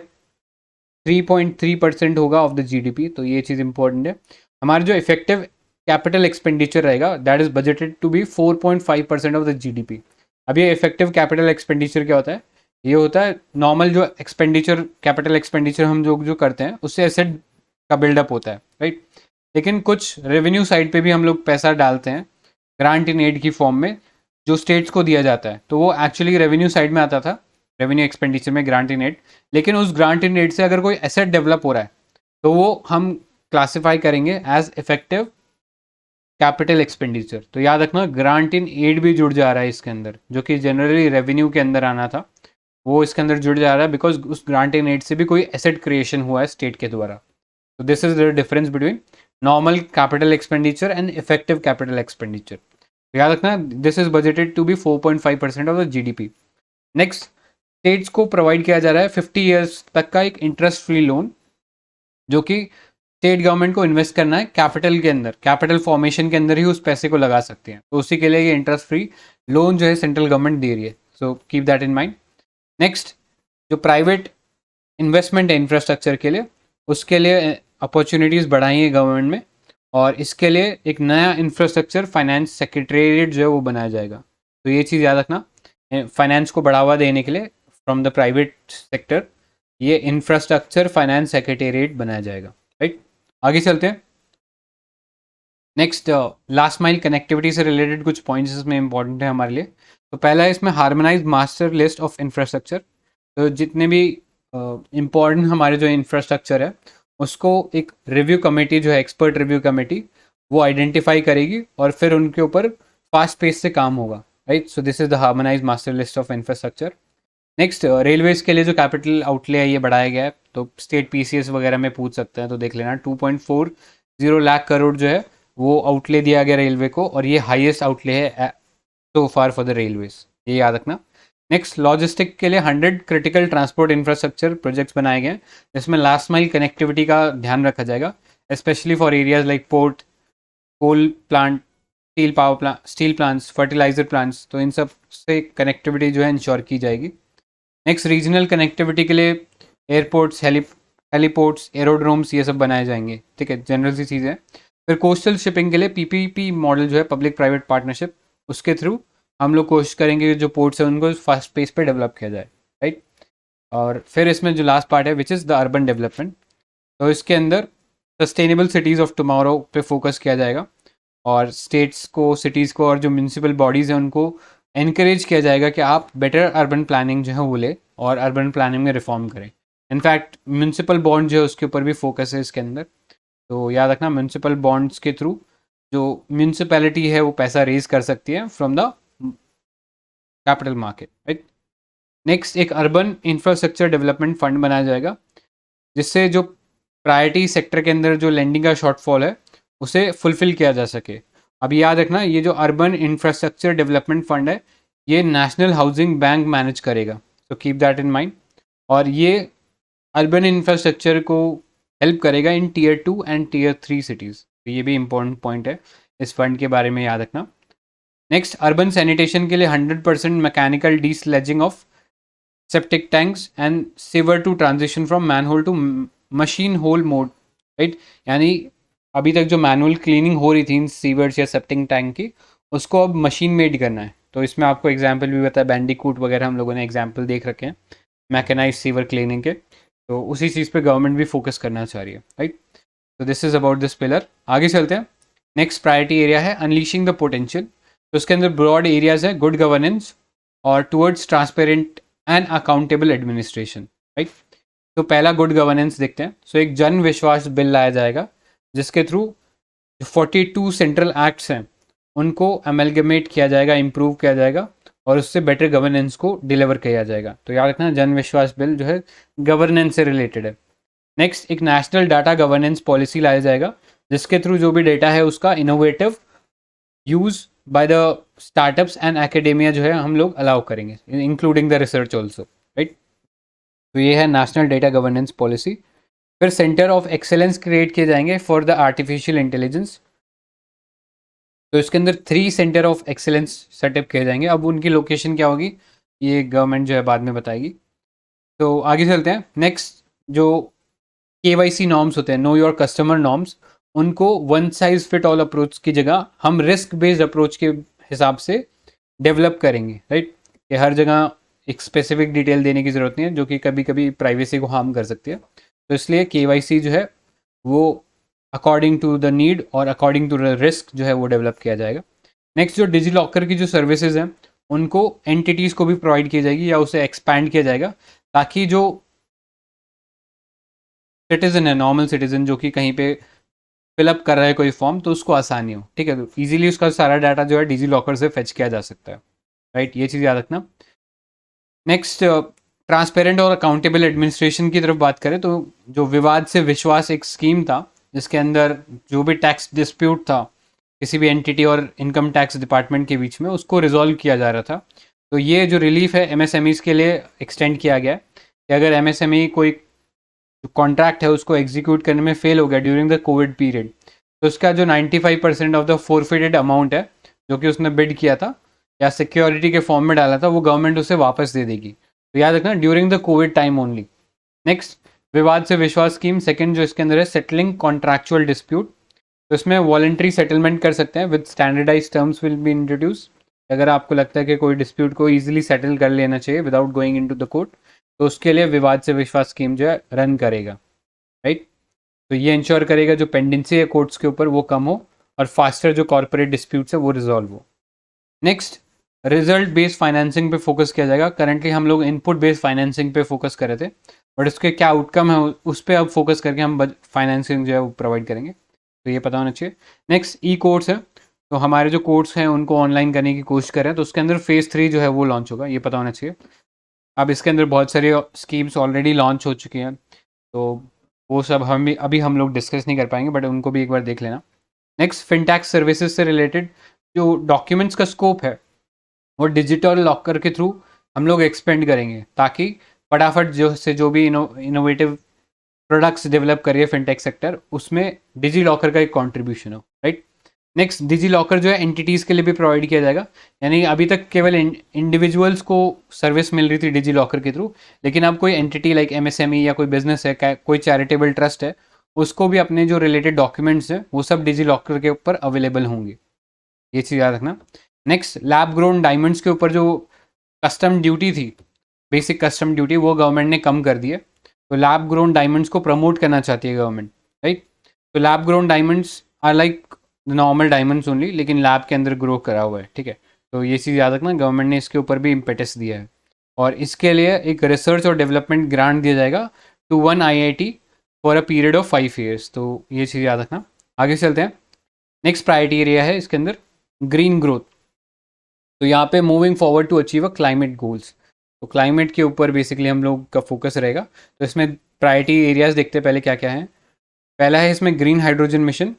3.3% होगा ऑफ द जीडीपी। तो ये चीज़ इंपॉर्टेंट है। हमारा जो इफेक्टिव कैपिटल एक्सपेंडिचर रहेगा that is budgeted to be 4.5% of the GDP. अब ये इफेक्टिव कैपिटल एक्सपेंडिचर क्या होता है? ये होता है नॉर्मल जो एक्सपेंडिचर, कैपिटल एक्सपेंडिचर हम जो करते हैं उससे एसेट का बिल्डअप होता है। राइट, लेकिन कुछ रेवेन्यू साइड पे भी हम लोग पैसा डालते हैं ग्रांट इन एड की फॉर्म में, जो स्टेट्स को दिया जाता है। तो वो एक्चुअली रेवेन्यू साइड में आता था, रेवेन्यू एक्सपेंडिचर में ग्रांट इन एड। लेकिन उस ग्रांट इन एड से अगर कोई एसेट डेवलप हो रहा है तो वो हम क्लासिफाई करेंगे एज इफेक्टिव कैपिटल एक्सपेंडिचर। तो याद रखना, ग्रांट इन एड भी जुड़ जा रहा है इसके अंदर, जो कि जनरली रेवेन्यू के अंदर आना था वो इसके अंदर जुड़ जा रहा है, बिकॉज उस ग्रांट इन एड से भी कोई एसेट क्रिएशन हुआ है स्टेट के द्वारा। तो this is the difference between normal capital expenditure and effective capital expenditure. याद रखना, this is budgeted to be 4.5% of the GDP. Next, states को प्रोवाइड किया जा रहा है 50 ईयर्स तक का एक इंटरेस्ट फ्री लोन, जो कि स्टेट गवर्नमेंट को इन्वेस्ट करना है कैपिटल के अंदर, कैपिटल फॉर्मेशन के अंदर ही उस पैसे को लगा सकते हैं। तो उसी के लिए ये इंटरेस्ट फ्री लोन जो है सेंट्रल गवर्नमेंट दे रही है। So keep that in mind. Next, जो प्राइवेट इन्वेस्टमेंट है इंफ्रास्ट्रक्चर के लिए उसके लिए अपॉर्चुनिटीज़ बढ़ाई है गवर्नमेंट में, और इसके लिए एक नया इंफ्रास्ट्रक्चर फाइनेंस सेक्रेटेरिएट जो है वो बनाया जाएगा। तो ये चीज़ याद रखना, फाइनेंस को बढ़ावा देने के लिए फ्रॉम द प्राइवेट सेक्टर ये इंफ्रास्ट्रक्चर फाइनेंस सेक्रेटेरिएट बनाया जाएगा। राइट, आगे चलते हैं। नेक्स्ट, लास्ट माइल कनेक्टिविटी से रिलेटेड कुछ पॉइंट्स इसमें इंपॉर्टेंट है हमारे लिए। तो पहला है इसमें harmonise master list of infrastructure. तो जितने भी इम्पॉर्टेंट हमारे जो इंफ्रास्ट्रक्चर है उसको एक रिव्यू कमेटी जो है, एक्सपर्ट रिव्यू कमेटी, वो आइडेंटिफाई करेगी और फिर उनके ऊपर फास्ट पेस से काम होगा। Right, so this is the harmonise master list of infrastructure. Next, railways के लिए जो कैपिटल आउटले है ये बढ़ाया गया है। तो स्टेट पीसीएस वगैरह में पूछ सकते हैं, तो देख लेना 2.40 लाख करोड़ जो है वो आउटले दिया गया रेलवे को, और ये हाईएस्ट आउटले है सो फार फॉर द रेलवेज, ये याद रखना। नेक्स्ट, लॉजिस्टिक के लिए 100 क्रिटिकल ट्रांसपोर्ट इंफ्रास्ट्रक्चर प्रोजेक्ट्स बनाए गए हैं, जिसमें लास्ट माइल कनेक्टिविटी का ध्यान रखा जाएगा, specially for areas like port, coal plant, steel power plant, steel plants, fertiliser plants. तो इन सब से कनेक्टिविटी जो है इंश्योर की जाएगी। नेक्स्ट, रीजनल कनेक्टिविटी के लिए एयरपोर्ट्स, हेलीपोर्ट्स, एरोड्रोम्स ये सब बनाए जाएंगे। ठीक है, जनरल सी चीज़ें। फिर कोस्टल शिपिंग के लिए पीपीपी मॉडल जो है, पब्लिक प्राइवेट पार्टनरशिप, उसके थ्रू हम लोग कोशिश करेंगे कि जो पोर्ट्स हैं उनको फास्ट पेस पे डेवलप किया जाए। राइट, और फिर इसमें जो लास्ट पार्ट है which is the urban development, तो इसके अंदर सस्टेनेबल सिटीज़ ऑफ टुमारो पे फोकस किया जाएगा, और स्टेट्स को, सिटीज़ को और जो म्यूनसिपल बॉडीज़ हैं उनको इनक्रेज किया जाएगा कि आप बेटर अर्बन प्लानिंग जो है वो ले और अर्बन प्लानिंग में रिफॉर्म करें। इनफैक्ट म्यूनसिपल बॉन्ड जो है उसके ऊपर भी फोकस है इसके अंदर। तो याद रखना, म्यूनसिपल बॉन्ड्स के थ्रू जो म्यूनसिपैलिटी है वो पैसा रेज कर सकती है from the capital market. Right, next, एक अर्बन इंफ्रास्ट्रक्चर डेवलपमेंट फंड बनाया जाएगा, जिससे जो प्रायोरिटी सेक्टर के अंदर जो लैंडिंग का शॉर्टफॉल है उसे फुलफिल किया जा सके। अब याद रखना, ये जो अर्बन इंफ्रास्ट्रक्चर डेवलपमेंट फंड है ये नेशनल हाउसिंग बैंक मैनेज करेगा, तो कीप दैट इन माइंड। और ये अर्बन इंफ्रास्ट्रक्चर को हेल्प करेगा in tier 2 and tier 3 cities. तो ये भी इंपॉर्टेंट पॉइंट है, इस फंड के बारे में याद रखना। नेक्स्ट, अर्बन सैनिटेशन के लिए 100% mechanical desludging of septic tanks and sewer to transition from manhole to machine hole mode. Right, यानी अभी तक जो मैनुअल क्लीनिंग हो रही थी इन सीवर्स या सेप्टिक टैंक की, उसको अब मशीन मेड करना है। तो इसमें आपको एग्जाम्पल भी बताया, बैंडिकूट वगैरह हम लोगों ने एग्जाम्पल देख रखे हैं मैकेनाइज सीवर क्लीनिंग के। तो उसी चीज़ पे गवर्नमेंट भी फोकस करना चाह रही है। राइट, तो this is about this pillar. आगे चलते हैं। नेक्स्ट प्रायोरिटी एरिया है अनलीशिंग द पोटेंशियल। तो उसके अंदर ब्रॉड एरियाज है गुड गवर्नेंस और towards transparent and accountable administration. Right, तो पहला गुड गवर्नेंस देखते हैं। सो एक जन विश्वास बिल लाया जाएगा, जिसके थ्रू 42 सेंट्रल एक्ट्स हैं उनको अमेलगमेट किया जाएगा, इम्प्रूव किया जाएगा, और उससे बेटर गवर्नेंस को डिलीवर किया जाएगा। तो याद रखना, जन विश्वास बिल जो है गवर्नेंस से रिलेटेड है। नेक्स्ट, एक नेशनल डाटा गवर्नेंस पॉलिसी लाया जाएगा, जिसके थ्रू जो भी डेटा है उसका innovative use by the startups and academia जो है हम लोग अलाउ करेंगे, including the research also. Right, तो ये है नेशनल डेटा गवर्नेंस पॉलिसी। फिर सेंटर ऑफ एक्सेलेंस क्रिएट किए जाएंगे फॉर द आर्टिफिशियल इंटेलिजेंस। तो इसके अंदर 3 सेंटर ऑफ एक्सेलेंस सेटअप किए जाएंगे। अब उनकी लोकेशन क्या होगी ये गवर्नमेंट जो है बाद में बताएगी। तो आगे चलते हैं। नेक्स्ट, जो KYC नॉर्म्स होते हैं, नो योर कस्टमर नॉर्म्स, उनको one size fit all approach की जगह हम रिस्क बेस्ड अप्रोच के हिसाब से डेवलप करेंगे। राइट, कि हर जगह एक स्पेसिफिक डिटेल देने की ज़रूरत नहीं है जो कि कभी कभी प्राइवेसी को हार्म कर सकती है। तो इसलिए KYC जो है वो अकॉर्डिंग टू द नीड और अकॉर्डिंग टू द रिस्क जो है वो डेवलप किया जाएगा। नेक्स्ट, जो डिजी लॉकर की जो सर्विसेज हैं उनको एंटिटीज़ को भी प्रोवाइड की जाएगी या उसे एक्सपैंड किया जाएगा, ताकि जो सिटीजन है, नॉर्मल सिटीजन जो कि कहीं पे फिलअप कर रहा है कोई फॉर्म, तो उसको आसानी हो। ठीक है, तो ईजिली उसका सारा डाटा जो है डिजी लॉकर से फेच किया जा सकता है। राइट, ये चीज़ याद रखना। नेक्स्ट, ट्रांसपेरेंट और अकाउंटेबल एडमिनिस्ट्रेशन की तरफ बात करें तो जो विवाद से विश्वास एक स्कीम था, जिसके अंदर जो भी टैक्स डिस्प्यूट था किसी भी एंटिटी और इनकम टैक्स डिपार्टमेंट के बीच में, उसको रिजॉल्व किया जा रहा था। तो ये जो रिलीफ है MSMEs के लिए एक्सटेंड किया गया है कि अगर MSME कोई जो कॉन्ट्रैक्ट है उसको एग्जीक्यूट करने में फेल हो गया ड्यूरिंग द कोविड पीरियड, तो उसका जो 95% ऑफ द फोरफिटेड अमाउंट है जो कि उसने बिड किया था या सिक्योरिटी के फॉर्म में डाला था, वो गवर्नमेंट उसे वापस दे देगी। तो याद रखना, during the Covid time only. Next, विवाद से विश्वास स्कीम सेकंड जो इसके अंदर है सेटलिंग कॉन्ट्रैक्चुअल डिस्प्यूट, तो इसमें वॉलंटरी सेटलमेंट कर सकते हैं with standardise terms will be introduce. अगर आपको लगता है कि कोई डिस्प्यूट को ईजिली सेटल कर लेना चाहिए without going into the court, तो उसके लिए विवाद से विश्वास स्कीम जो है रन करेगा, राइट। तो ये इंश्योर करेगा जो पेंडेंसी है कोर्ट्स के ऊपर वो कम हो और फास्टर जो कॉर्पोरेट डिस्प्यूट्स है वो रिजॉल्व हो। नेक्स्ट, रिजल्ट बेस्ड फाइनेंसिंग पे फोकस किया जाएगा। करंटली हम लोग इनपुट बेस्ड फाइनेंसिंग पे फोकस कर रहे थे, बट उसके क्या आउटकम है उस पर अब फोकस करके हम फाइनेंसिंग जो है वो प्रोवाइड करेंगे, तो ये पता होना चाहिए। नेक्स्ट, ई कोर्स है, तो हमारे जो कोर्स हैं उनको ऑनलाइन करने की कोशिश कर रहे हैं, तो उसके अंदर फेज़ 3 जो है वो लॉन्च होगा, ये पता होना चाहिए। अब इसके अंदर बहुत सारी स्कीम्स ऑलरेडी लॉन्च हो चुकी हैं, तो वो सब अभी हम लोग डिस्कस नहीं कर पाएंगे, बट उनको भी एक बार देख लेना। नेक्स्ट, फिनटैक्स सर्विसेज से रिलेटेड जो डॉक्यूमेंट्स का स्कोप है वो डिजिटल लॉकर के थ्रू हम लोग एक्सपेंड करेंगे, ताकि फटाफट जो भी इनोवेटिव प्रोडक्ट्स डेवलप करिए फिनटेक सेक्टर, उसमें डिजी लॉकर का एक कॉन्ट्रीब्यूशन हो, राइट। नेक्स्ट, डिजी लॉकर जो है एंटिटीज़ के लिए भी प्रोवाइड किया जाएगा, यानी अभी तक केवल इंडिविजुअल्स को सर्विस मिल रही थी डिजी लॉकर के थ्रू, लेकिन अब कोई एंटिटी लाइक एमएसएमई या कोई बिजनेस है, कोई चैरिटेबल ट्रस्ट है, उसको भी अपने जो रिलेटेड डॉक्यूमेंट्स हैं वो सब डिजी लॉकर के ऊपर अवेलेबल होंगे, ये चीज़ याद रखना। नेक्स्ट, लैब ग्रोन डायमंड्स के ऊपर जो कस्टम ड्यूटी थी, बेसिक कस्टम ड्यूटी, वो गवर्नमेंट ने कम कर दी है, तो लैब ग्रोन डायमंड्स को प्रमोट करना चाहती है गवर्नमेंट, राइट। तो lab grown diamonds are like normal diamonds only, लेकिन लैब के अंदर ग्रो करा हुआ है, ठीक है। तो ये चीज़ याद रखना, गवर्नमेंट ने इसके ऊपर भी इम्पेटस दिया है, और इसके लिए एक रिसर्च और डेवलपमेंट ग्रांट दिया जाएगा to one IIT for a period of 5 years, तो ये चीज़ याद रखना। आगे चलते हैं। नेक्स्ट प्रायोरिटी एरिया है इसके अंदर ग्रीन ग्रोथ, तो यहाँ पे moving forward to achieve a climate goals, तो क्लाइमेट के ऊपर बेसिकली हम लोग का फोकस रहेगा। तो इसमें प्रायोरिटी एरियाज देखते हैं पहले क्या क्या है। पहला है इसमें ग्रीन हाइड्रोजन मिशन,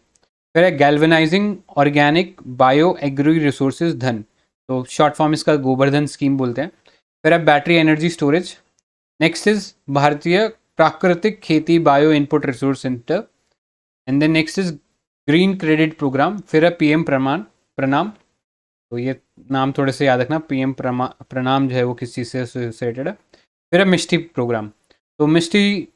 फिर है galvanising organic bio agri resources धन, तो शॉर्ट फॉर्म इसका गोवर्धन स्कीम बोलते हैं। फिर है battery energy storage. Next is Bharatiya Prakritik Kheti bio input resource centre, and then next is green credit programme. फिर है PM प्रणाम, तो ये नाम थोड़े से याद रखना, PM प्रणाम जो है वो किस चीज़ से एसोसिएटेड है। फिर है मिष्टी प्रोग्राम, तो मिष्टी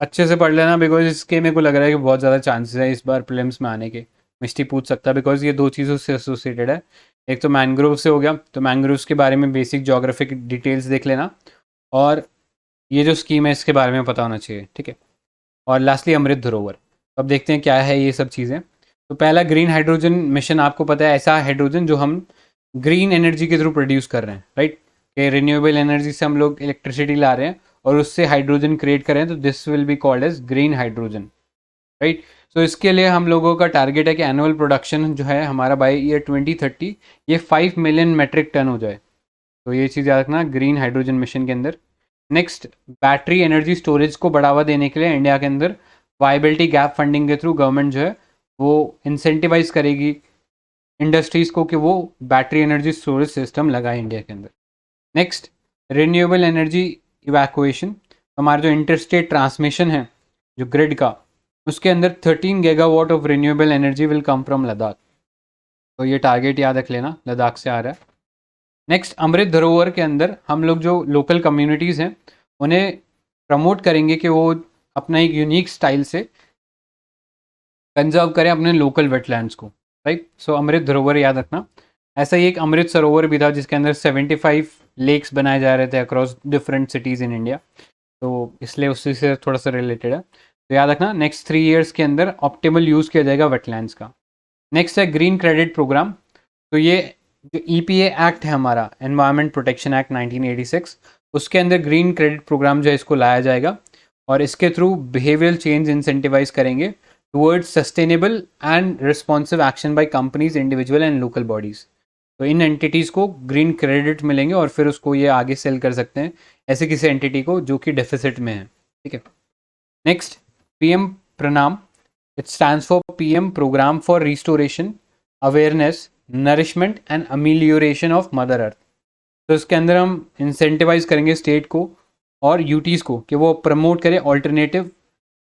अच्छे से पढ़ लेना, बिकॉज इसके मेरे को लग रहा है कि बहुत ज़्यादा चांसेस है इस बार प्रीलिम्स में आने के। मिष्टी पूछ सकता है बिकॉज ये दो चीज़ों से एसोसिएटेड है, एक तो मैंग्रोव से हो गया, तो मैंग्रोव्स के बारे में बेसिक जोग्राफिक डिटेल्स देख लेना, और ये जो स्कीम है इसके बारे में पता होना चाहिए, ठीक है। और लास्टली अमृत धरोवर, तो अब देखते हैं क्या है ये सब चीज़ें। तो पहला ग्रीन हाइड्रोजन मिशन, आपको पता है ऐसा हाइड्रोजन जो हम ग्रीन एनर्जी के थ्रू प्रोड्यूस कर रहे हैं, राइट, कि रिन्यूएबल एनर्जी से हम लोग इलेक्ट्रिसिटी ला रहे हैं और उससे हाइड्रोजन क्रिएट कर रहे हैं, तो this will be called as green hydrogen, right. So इसके लिए हम लोगों का टारगेट है कि एनुअल प्रोडक्शन जो है हमारा बाय ईयर 2030 ये 5 मिलियन मेट्रिक टन हो जाए, तो ये चीज़ याद रखना ग्रीन हाइड्रोजन मिशन के अंदर। नेक्स्ट, बैटरी एनर्जी स्टोरेज को बढ़ावा देने के लिए इंडिया के अंदर वायबिलिटी गैप फंडिंग के थ्रू गवर्नमेंट जो है वो इंसेंटिवाइज करेगी इंडस्ट्रीज़ को कि वो बैटरी एनर्जी स्टोरेज सिस्टम लगाए इंडिया के अंदर। नेक्स्ट, रिन्यूएबल एनर्जी इवैक्यूएशन, हमारा जो इंटरस्टेट ट्रांसमिशन है जो ग्रिड का, उसके अंदर 13 gigawatt of renewable energy will come from Ladakh, तो ये टारगेट याद रख लेना, लद्दाख से आ रहा है। नेक्स्ट, अमृत धरोहर के अंदर हम लोग जो लोकल कम्युनिटीज़ हैं उन्हें प्रमोट करेंगे कि वो अपना एक यूनिक स्टाइल से कंजर्व करें अपने लोकल वेटलैंड्स को, राइट। सो अमृत धरोहर याद रखना। ऐसा ही एक अमृत सरोवर भी था जिसके अंदर 75 लेक्स बनाए जा रहे थे across different cities in India, तो इसलिए उसी से थोड़ा सा रिलेटेड है, तो याद रखना नेक्स्ट 3 ईयर्स के अंदर ऑप्टिमल यूज़ किया जाएगा वेटलैंड्स का। नेक्स्ट है ग्रीन क्रेडिट प्रोग्राम, तो ये जो EPA एक्ट है हमारा, एनवायरनमेंट प्रोटेक्शन एक्ट 1986, उसके अंदर ग्रीन क्रेडिट प्रोग्राम जो है इसको लाया जाएगा, और इसके थ्रू बिहेवियरल चेंज इंसेंटिवाइज करेंगे towards sustainable and responsive action by companies, individual and local bodies, तो इन एंटिटीज़ को ग्रीन क्रेडिट मिलेंगे और फिर उसको ये आगे सेल कर सकते हैं ऐसे किसी एंटिटी को जो कि डेफिसिट में है, ठीक है। Next, PM Pranam, it stands for PM programme for restoration awareness nourishment and amelioration of mother earth, तो इसके अंदर हम इंसेंटिवाइज करेंगे स्टेट को और यूटीज़ को कि वो प्रमोट करें alternative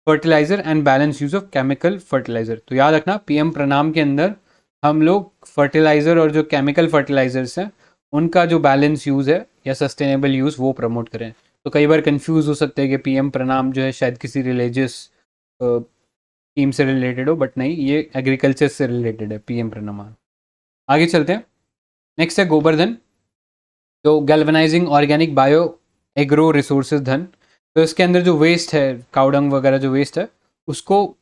fertiliser and balance use of chemical fertiliser, तो याद रखना PM प्रणाम के अंदर हम लोग फर्टिलाइज़र और जो केमिकल फर्टिलाइज़र्स हैं उनका जो बैलेंस यूज़ है या सस्टेनेबल यूज़ वो प्रमोट करें, तो कई बार कंफ्यूज हो सकते हैं कि पीएम प्रणाम जो है शायद किसी रिलीजियस स्कीम से रिलेटेड हो, बट नहीं, ये एग्रीकल्चर से रिलेटेड है पीएम प्रणाम। आगे चलते हैं। नेक्स्ट है गोवर्धन, तो galvanising organic bio agro resources धन। तो इसके अंदर जो वेस्ट है, काउडंग वगैरह जो वेस्ट है, उसको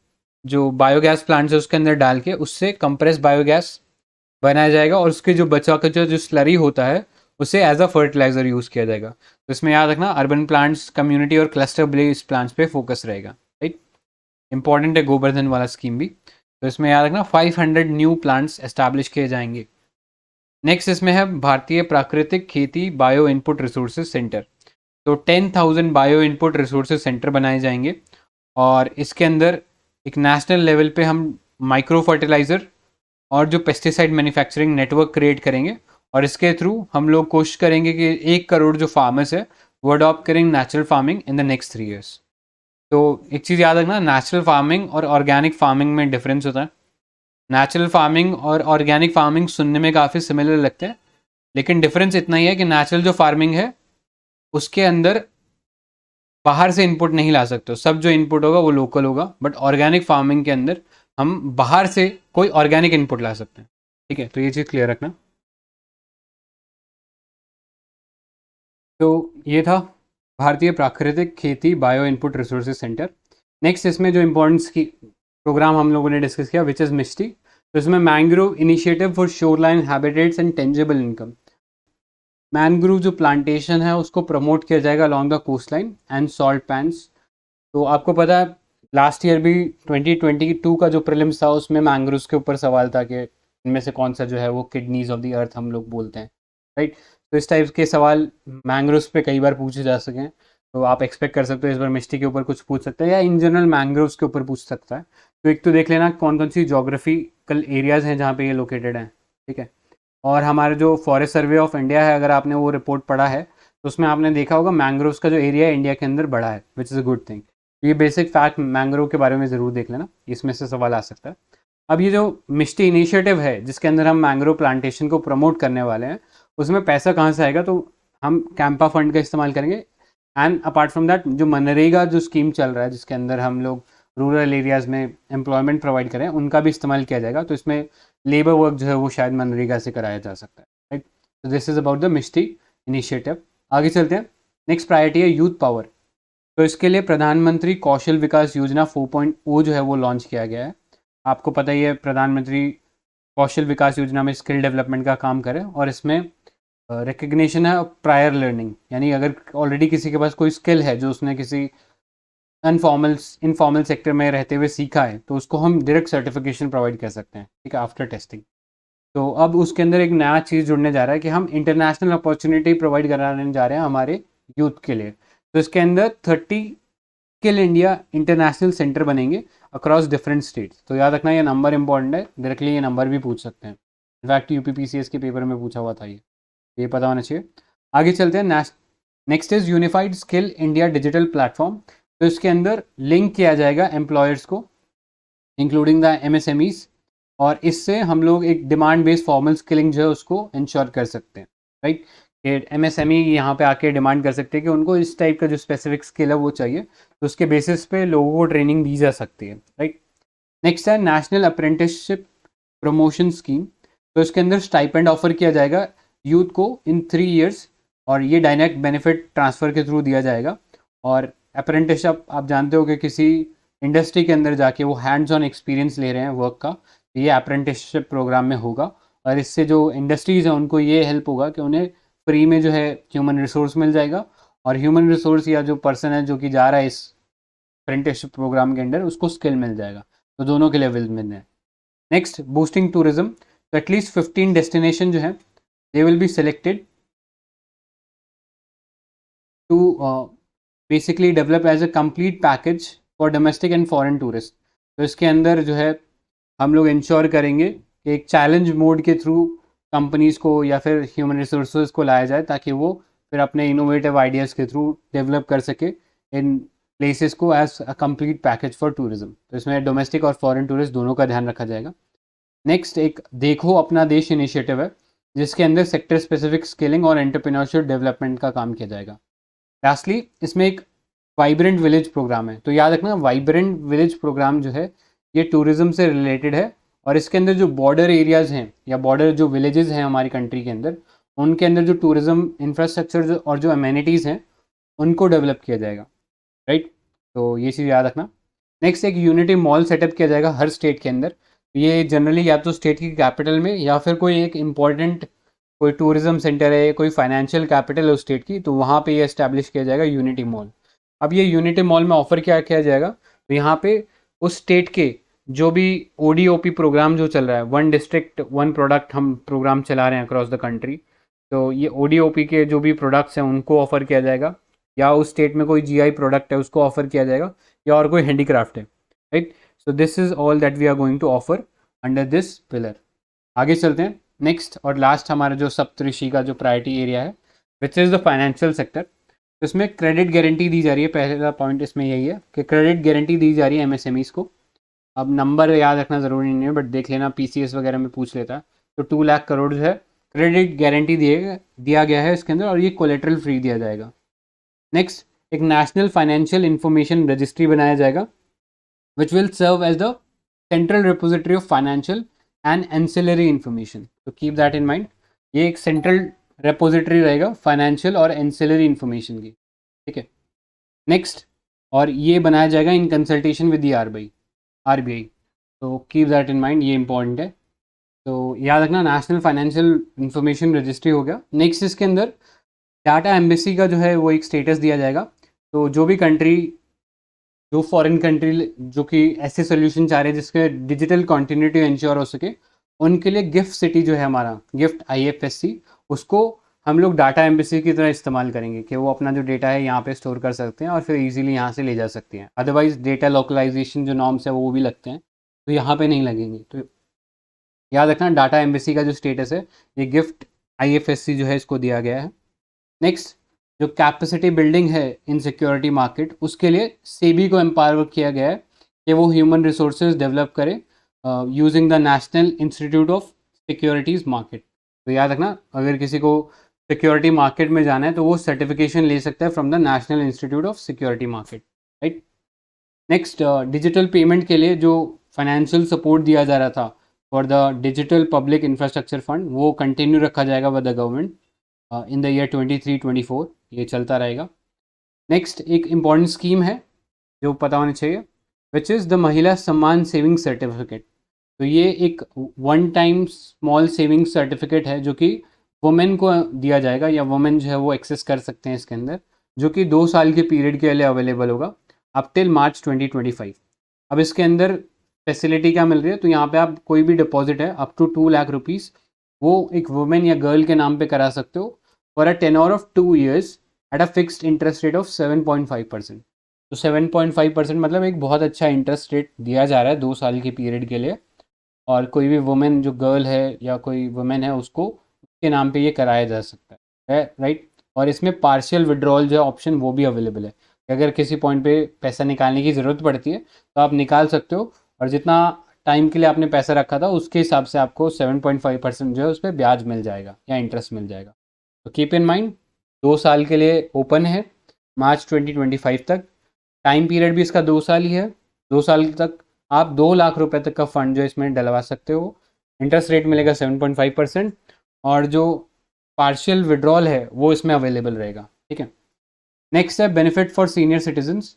जो बायोगैस प्लांट्स है उसके अंदर डाल के उससे कंप्रेस बायोगैस बनाया जाएगा, और उसके जो बचा कचा जो स्लरी होता है उसे एज अ फर्टिलाइजर यूज़ किया जाएगा। तो इसमें याद रखना अर्बन प्लांट्स, कम्युनिटी और क्लस्टर बेस्ड प्लांट्स पे फोकस रहेगा, राइट। इंपॉर्टेंट है गोवर्धन वाला स्कीम भी। तो इसमें याद रखना 500 न्यू प्लांट्स एस्टैब्लिश किए जाएंगे। नेक्स्ट इसमें है भारतीय Prakritik Kheti bio input resources centre. तो 10,000 बायो इनपुट रिसोर्सेज सेंटर बनाए जाएंगे, और इसके अंदर एक नेशनल लेवल पे हम माइक्रो फर्टिलाइज़र और जो पेस्टिसाइड मैन्युफैक्चरिंग नेटवर्क क्रिएट करेंगे, और इसके थ्रू हम लोग कोशिश करेंगे कि 1 करोड़ जो फार्मर्स है वो अडॉप्ट करेंगे natural farming in the next 3 years. तो एक चीज़ याद रखना, नेचुरल फार्मिंग और ऑर्गेनिक फार्मिंग में डिफरेंस होता है। नेचुरल फार्मिंग और ऑर्गेनिक फार्मिंग सुनने में काफ़ी सिमिलर लगते हैं, लेकिन डिफरेंस इतना ही है कि नेचुरल जो फार्मिंग है उसके अंदर बाहर से इनपुट नहीं ला सकते हो, सब जो इनपुट होगा वो लोकल होगा। बट ऑर्गेनिक फार्मिंग के अंदर हम बाहर से कोई ऑर्गेनिक इनपुट ला सकते हैं, ठीक है। तो ये चीज़ क्लियर रखना। तो ये था भारतीय Prakritik Kheti bio input resources centre. Next इसमें जो इम्पोर्टेंस की प्रोग्राम हम लोगों ने डिस्कस किया विच इज़ मिस्टी। तो इसमें mangrove initiative for shoreline habitats and tangible incomes. Mangrove जो प्लांटेशन है उसको प्रमोट किया जाएगा along the coast line and salt pans. तो आपको पता है लास्ट ईयर भी 2022 का जो प्रीलिम्स था उसमें मैंग्रोव्स के ऊपर सवाल था कि इनमें से कौन सा जो है वो किडनीज ऑफ द अर्थ हम लोग बोलते हैं, राइट। तो इस टाइप के सवाल मैंग्रोव्स पे कई बार पूछे जा सके हैं। तो आप एक्सपेक्ट कर सकते हो इस बार मिस्टी के ऊपर कुछ पूछ सकता है, या इन जनरल मैंग्रोव्स के ऊपर पूछ सकता है। तो एक तो देख लेना कौन कौन सी जोग्राफिकल एरियाज़ हैं जहाँ पे ये लोकेटेड हैं, ठीक है। और हमारे जो फॉरेस्ट सर्वे ऑफ इंडिया है, अगर आपने वो रिपोर्ट पढ़ा है तो उसमें आपने देखा होगा मैंग्रोव्स का जो एरिया है इंडिया के अंदर बड़ा है, which is a good thing. ये बेसिक फैक्ट मैंग्रोव के बारे में ज़रूर देख लेना, इसमें से सवाल आ सकता है। अब ये जो मिस्टी इनिशिएटिव है जिसके अंदर हम मैंग्रोव प्लांटेशन को प्रमोट करने वाले हैं, उसमें पैसा कहाँ से आएगा? तो हम कैंपा फंड का इस्तेमाल करेंगे। एंड अपार्ट फ्रॉम दैट जो मनरेगा जो स्कीम चल रहा है जिसके अंदर हम लोग रूरल एरियाज़ में एम्प्लॉयमेंट प्रोवाइड करें, उनका भी इस्तेमाल किया जाएगा। तो इसमें लेबर वर्क जो है वो शायद मनरेगा से कराया जा सकता है, राइट। तो this is about the MISHTI initiative. आगे चलते हैं। नेक्स्ट प्रायोरिटी है यूथ पावर। तो इसके लिए प्रधानमंत्री कौशल विकास योजना 4.0 जो है वो लॉन्च किया गया है। आपको पता ही है प्रधानमंत्री कौशल विकास योजना में स्किल डेवलपमेंट का काम करें, और इसमें रिकग्निशन है प्रायर लर्निंग, यानी अगर ऑलरेडी किसी के पास कोई स्किल है जो उसने किसी इनफॉर्मल सेक्टर में रहते हुए सीखा है, तो उसको हम डायरेक्ट सर्टिफिकेशन प्रोवाइड कर सकते हैं, ठीक है, आफ्टर टेस्टिंग। तो अब उसके अंदर एक नया चीज़ जुड़ने जा रहा है कि हम इंटरनेशनल अपॉर्चुनिटी प्रोवाइड कराने जा रहे हैं हमारे यूथ के लिए। तो इसके अंदर 30 स्किल इंडिया इंटरनेशनल सेंटर बनेंगे अक्रॉस डिफरेंट स्टेट्स। तो याद रखना ये नंबर इंपॉर्टेंट है, डायरेक्टली ये नंबर भी पूछ सकते हैं। इनफैक्ट यूपीपीसीएस के पेपर में पूछा हुआ था ये पता होना चाहिए। आगे चलते हैं। Next is unified skill India digital platform. तो इसके अंदर लिंक किया जाएगा एम्प्लॉयर्स को इंक्लूडिंग द एमएसएमईज, और इससे हम लोग एक डिमांड बेस्ड फॉर्मल स्किलिंग जो है उसको इंश्योर कर सकते हैं, राइट। एमएसएमई यहाँ पे आके डिमांड कर सकते हैं कि उनको इस टाइप का जो स्पेसिफिक स्किल है वो चाहिए, तो उसके बेसिस पे लोगों को ट्रेनिंग दी जा सकती है, राइट। नेक्स्ट है नेशनल अप्रेंटिसशिप प्रमोशन स्कीम। तो इसके अंदर स्टाइपेंड ऑफर किया जाएगा यूथ को इन 3 ईयर्स, और ये डायरेक्ट बेनिफिट ट्रांसफ़र के थ्रू दिया जाएगा। और अप्रेंटिसशिप आप जानते हो कि किसी इंडस्ट्री के अंदर जाके वो हैंड्स ऑन एक्सपीरियंस ले रहे हैं वर्क का, ये अप्रेंटिसशिप प्रोग्राम में होगा। और इससे जो इंडस्ट्रीज़ हैं उनको ये हेल्प होगा कि उन्हें फ्री में जो है ह्यूमन रिसोर्स मिल जाएगा, और ह्यूमन रिसोर्स या जो पर्सन है जो कि जा रहा है इस अप्रेंटिसशिप प्रोग्राम के अंदर उसको स्किल मिल जाएगा। तो दोनों के लिए विल मिल है। Next boosting tourism. तो एटलीस्ट 15 डेस्टिनेशन जो है they will be selected to basically develop as a complete package for domestic and foreign tourist. तो इसके अंदर जो है हम लोग इंश्योर करेंगे कि एक चैलेंज मोड के थ्रू कंपनीज़ को या फिर ह्यूमन रिसोर्सेज को लाया जाए, ताकि वो फिर अपने इनोवेटिव आइडियाज़ के थ्रू डेवलप कर सके इन प्लेसेस को as a complete package for tourism. तो इसमें डोमेस्टिक और फॉरेन टूरिस्ट दोनों का ध्यान रखा जाएगा। नेक्स्ट एक देखो अपना देश इनिशिएटिव है जिसके अंदर सेक्टर स्पेसिफिक स्किलिंग और एंटरप्रेन्योरशिप डेवलपमेंट का काम किया जाएगा। लास्टली इसमें एक वाइब्रेंट विलेज प्रोग्राम है, तो याद रखना वाइब्रेंट विलेज प्रोग्राम जो है ये टूरिज्म से रिलेटेड है, और इसके अंदर जो बॉर्डर एरियाज़ हैं या बॉर्डर जो विलेजेस हैं हमारी कंट्री के अंदर, उनके अंदर जो टूरिज्म इंफ्रास्ट्रक्चर और जो अमेनिटीज़ हैं उनको डेवलप किया जाएगा, राइट। तो ये चीज़ याद रखना। नेक्स्ट एक यूनिटी मॉल सेटअप किया जाएगा हर स्टेट के अंदर। ये जनरली या तो स्टेट की कैपिटल में या फिर कोई एक इम्पॉर्टेंट कोई टूरिज्म सेंटर है, कोई फाइनेंशियल कैपिटल है उस स्टेट की, तो वहाँ पे ये इस्टेब्लिश किया जाएगा यूनिटी मॉल। अब ये यूनिटी मॉल में ऑफर क्या किया जाएगा, तो यहाँ पे उस स्टेट के जो भी ODOP प्रोग्राम जो चल रहा है, वन डिस्ट्रिक्ट वन प्रोडक्ट हम प्रोग्राम चला रहे हैं अक्रॉस द कंट्री, तो ये ODOP के जो भी प्रोडक्ट्स हैं उनको ऑफर किया जाएगा, या उस स्टेट में कोई GI प्रोडक्ट है उसको ऑफर किया जाएगा, या और कोई हैंडीक्राफ्ट है, right. So this is all that we are going to offer under this pillar. आगे चलते हैं। नेक्स्ट और लास्ट हमारा जो सप्तऋषि का जो प्रायोरिटी एरिया है which is the financial sector, तो इसमें क्रेडिट गारंटी दी जा रही है। पहला पॉइंट इसमें यही है कि क्रेडिट गारंटी दी जा रही है MSMEs को। अब नंबर याद रखना ज़रूरी नहीं है, बट देख लेना PCS वगैरह में पूछ लेता है। तो 2 लाख करोड़ जो है क्रेडिट गारंटी दिया गया है इसके अंदर, और ये कोलेट्रल फ्री दिया जाएगा। नेक्स्ट एक नेशनल फाइनेंशियल इंफॉर्मेशन रजिस्ट्री बनाया जाएगा which will serve as the central repository of financial and ancillary information. तो कीप दैट इन माइंड, ये एक सेंट्रल रेपोजिटरी रहेगा फाइनेंशियल और एंसिलरी इंफॉर्मेशन की, ठीक है। नेक्स्ट, और ये बनाया जाएगा in consultation with the RBI। तो कीप दैट इन माइंड, ये इंपॉर्टेंट है। तो याद रखना नेशनल फाइनेंशियल इंफॉर्मेशन रजिस्ट्री हो गया। नेक्स्ट इसके अंदर डाटा एम्बेसी का जो है वो एक स्टेटस दिया जाएगा। तो जो भी कंट्री, जो फॉरेन कंट्री जो कि ऐसे सोल्यूशन चाह रहे हैं जिसके डिजिटल कॉन्टिन्यूटी इंश्योर हो सके, उनके लिए गिफ्ट सिटी जो है हमारा गिफ्ट IFSC, उसको हम लोग डाटा एम्बेसी की तरह इस्तेमाल करेंगे कि वो अपना जो डेटा है यहाँ पे स्टोर कर सकते हैं और फिर इजीली यहाँ से ले जा सकते हैं। अदरवाइज डेटा लोकलाइजेशन जो नॉर्म्स है वो भी लगते हैं, तो यहाँ पे नहीं लगेंगे। तो याद रखना डाटा एम्बेसी का जो स्टेटस है ये गिफ्ट IFSC जो है इसको दिया गया है। नेक्स्ट, जो कैपेसिटी बिल्डिंग है इन सिक्योरिटी मार्केट, उसके लिए सेबी को एम्पावर किया गया है कि वो ह्यूमन रिसोर्सेज डेवलप करे using the national institute of securities market. तो याद रखना अगर किसी को सिक्योरिटी मार्केट में जाना है तो वो सर्टिफिकेशन ले सकता है from the national institute of security market, right. Next, digital payment के लिए जो फाइनेंशियल सपोर्ट दिया जा रहा था for the digital public infrastructure fund, वो कंटिन्यू रखा जाएगा with the government in the year 23-24, ये चलता रहेगा। नेक्स्ट एक इम्पॉर्टेंट स्कीम है जो पता होनी चाहिए, विच इज़ द महिला सम्मान सेविंग सर्टिफिकेट। तो ये एक one time small saving certificate है जो कि वुमेन को दिया जाएगा, या वुमेन जो है वो एक्सेस कर सकते हैं इसके अंदर, जो कि 2 साल के पीरियड के लिए अवेलेबल होगा अप टिल मार्च 2025। अब इसके अंदर फैसिलिटी क्या मिल रही है, तो यहाँ पे आप कोई भी डिपॉजिट है अप टू 2 लाख रुपीज़ वो एक वुमेन या गर्ल के नाम पे करा सकते हो for a tenure of 2 years at a fixed interest rate of 7.5%। तो 7.5% मतलब एक बहुत अच्छा इंटरेस्ट रेट दिया जा रहा है 2 साल के पीरियड के लिए, और कोई भी वुमेन जो गर्ल है या कोई वुमेन है उसको उसके नाम पे ये कराया जा सकता है, राइट। और इसमें पार्शियल विड्रॉल जो ऑप्शन वो भी अवेलेबल है, अगर किसी पॉइंट पे पैसा निकालने की ज़रूरत पड़ती है तो आप निकाल सकते हो, और जितना टाइम के लिए आपने पैसा रखा था उसके हिसाब से आपको 7.5% जो है उस पर ब्याज मिल जाएगा या इंटरेस्ट मिल जाएगा। तो कीप इन माइंड 2 साल के लिए ओपन है मार्च 2025 तक, टाइम पीरियड भी इसका 2 साल ही है। 2 साल तक आप 2 लाख रुपए तक का फंड जो इसमें डलवा सकते हो, इंटरेस्ट रेट मिलेगा 7.5%, और जो पार्शियल विड्रॉल है वो इसमें अवेलेबल रहेगा, ठीक है। नेक्स्ट है बेनिफिट फॉर सीनियर सिटीजन्स।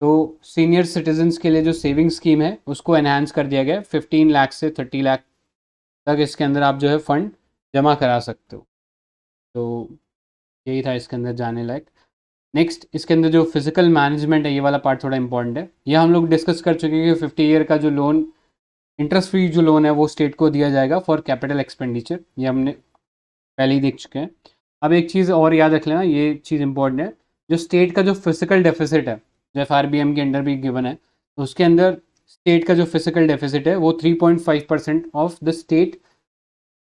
तो सीनियर सिटीजन्स के लिए जो सेविंग स्कीम है उसको एनहांस कर दिया गया है, 15 लाख से 30 लाख तक इसके अंदर आप जो है फंड जमा करा सकते हो। तो यही था इसके अंदर जाने लायक। नेक्स्ट इसके अंदर जो फिजिकल मैनेजमेंट है, ये वाला पार्ट थोड़ा इंपॉर्टेंट है। ये हम लोग डिस्कस कर चुके हैं कि 50 ईयर का जो लोन, इंटरेस्ट फ्री जो लोन है वो स्टेट को दिया जाएगा फॉर कैपिटल एक्सपेंडिचर, ये हमने पहले ही देख चुके हैं। अब एक चीज़ और याद रख लेना, ये चीज़ इंपॉर्टेंट है, जो स्टेट का जो फिजिकल डेफिसिट है जो FRBM के अंडर भी गिवन है, तो उसके अंदर स्टेट का जो फिजिकल डेफिसिट है वो 3.5% of the state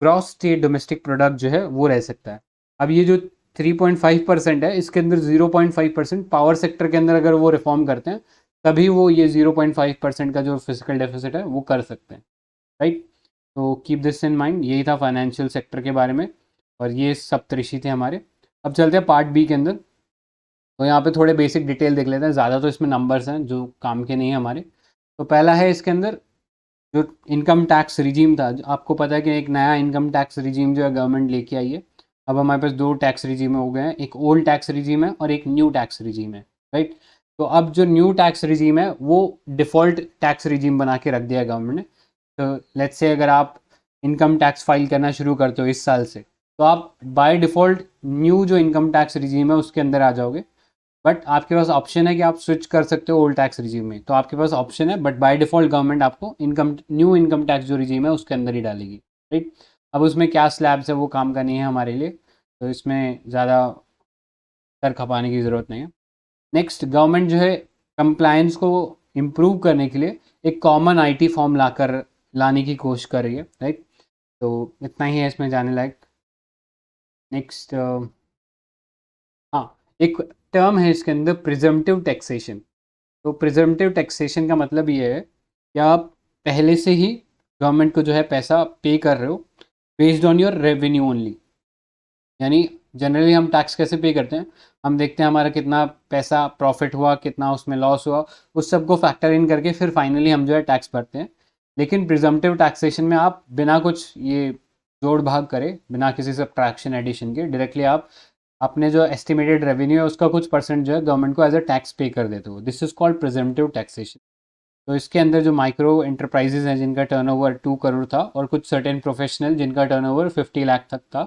gross state domestic product जो है वो रह सकता है। अब ये जो 3.5% है इसके अंदर 0.5% पावर सेक्टर के अंदर अगर वो रिफॉर्म करते हैं तभी वो ये 0.5% का जो फिजिकल डेफिसिट है वो कर सकते हैं, राइट। तो कीप दिस इन माइंड, यही था फाइनेंशियल सेक्टर के बारे में, और ये सप्तऋषि थे हमारे। अब चलते हैं पार्ट B के अंदर। तो यहाँ पे थोड़े बेसिक डिटेल देख लेते हैं, ज़्यादा तो इसमें नंबर्स हैं जो काम के नहीं है हमारे। तो पहला है इसके अंदर जो इनकम टैक्स रिजीम था। आपको पता है कि एक नया इनकम टैक्स रिजीम जो है गवर्नमेंट लेके आई है। अब हमारे पास दो टैक्स रिजीम हो गए हैं, एक ओल्ड टैक्स रिजीम है और एक न्यू टैक्स रिजीम है, राइट। तो अब जो न्यू टैक्स रिजीम है वो डिफ़ॉल्ट टैक्स रिजीम बना के रख दिया गवर्नमेंट ने। तो लेट्स से अगर आप इनकम टैक्स फाइल करना शुरू करते हो इस साल से, तो आप बाय डिफ़ॉल्ट न्यू जो इनकम टैक्स रिजीम है उसके अंदर आ जाओगे। बट आपके पास ऑप्शन है कि आप स्विच कर सकते हो ओल्ड टैक्स रिजीम में, तो आपके पास ऑप्शन है, बट बाय डिफ़ॉल्ट गवर्नमेंट आपको न्यू इनकम टैक्स जो रिजीम है उसके अंदर ही डालेगी, राइट। अब उसमें क्या स्लैब्स है वो काम का नहीं है हमारे लिए, तो इसमें ज़्यादा सर खपाने की ज़रूरत नहीं है। नेक्स्ट, गवर्नमेंट जो है कंप्लायंस को इम्प्रूव करने के लिए एक कॉमन आईटी फॉर्म लाने की कोशिश कर रही है, राइट। तो इतना ही है इसमें जाने लायक। नेक्स्ट, हाँ, एक टर्म है इसके अंदर प्रिजम्पटिव टैक्सेशन। तो प्रिजम्पटिव टैक्सेशन का मतलब ये है कि आप पहले से ही गवर्नमेंट को जो है पैसा पे कर रहे हो based on your revenue only. यानी जनरली हम टैक्स कैसे पे करते हैं, हम देखते हैं हमारा कितना पैसा प्रॉफिट हुआ, कितना उसमें लॉस हुआ, उस सब को फैक्टर इन करके फिर फाइनली हम जो है टैक्स भरते हैं। लेकिन प्रिजम्पटिव टैक्सेशन में आप बिना कुछ ये जोड़ भाग करे, बिना किसी सब्ट्रैक्शन एडिशन के, डायरेक्टली आप अपने जो एस्टिमेटेड रेवेन्यू है उसका कुछ परसेंट जो है गवर्नमेंट को एज अ टैक्स पे कर देते हो। This is called presumptive taxation. तो इसके अंदर जो माइक्रो एंटरप्राइजेज हैं जिनका टर्नओवर 2 करोड़ था और कुछ सर्टेन प्रोफेशनल जिनका टर्नओवर 50 लाख तक था,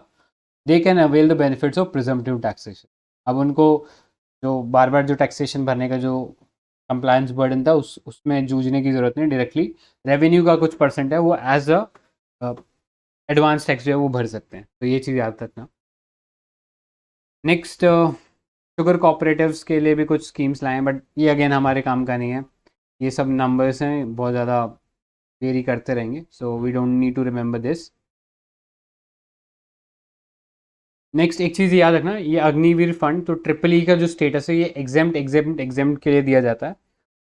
they can avail the benefits of presumptive taxation. अब उनको जो बार बार जो टैक्सेशन भरने का जो कंप्लायंस बर्डन था उसमें जूझने की ज़रूरत नहीं, डायरेक्टली रेवेन्यू का कुछ परसेंट है वो एज अ एडवांस टैक्स जो है वो भर सकते हैं। तो ये चीज़ याद रखना। नेक्स्ट, शुगर कोऑपरेटिव्स के लिए भी कुछ स्कीम्स लाए हैं, बट ये अगेन हमारे काम का नहीं है। ये सब नंबर्स हैं, बहुत ज़्यादा वेरी करते रहेंगे, so we don't need to remember this. Next, एक चीज़ याद रखना, ये अग्निवीर फंड, तो ट्रिपल ई का जो स्टेटस है ये एग्जेम्प्ट के लिए दिया जाता है।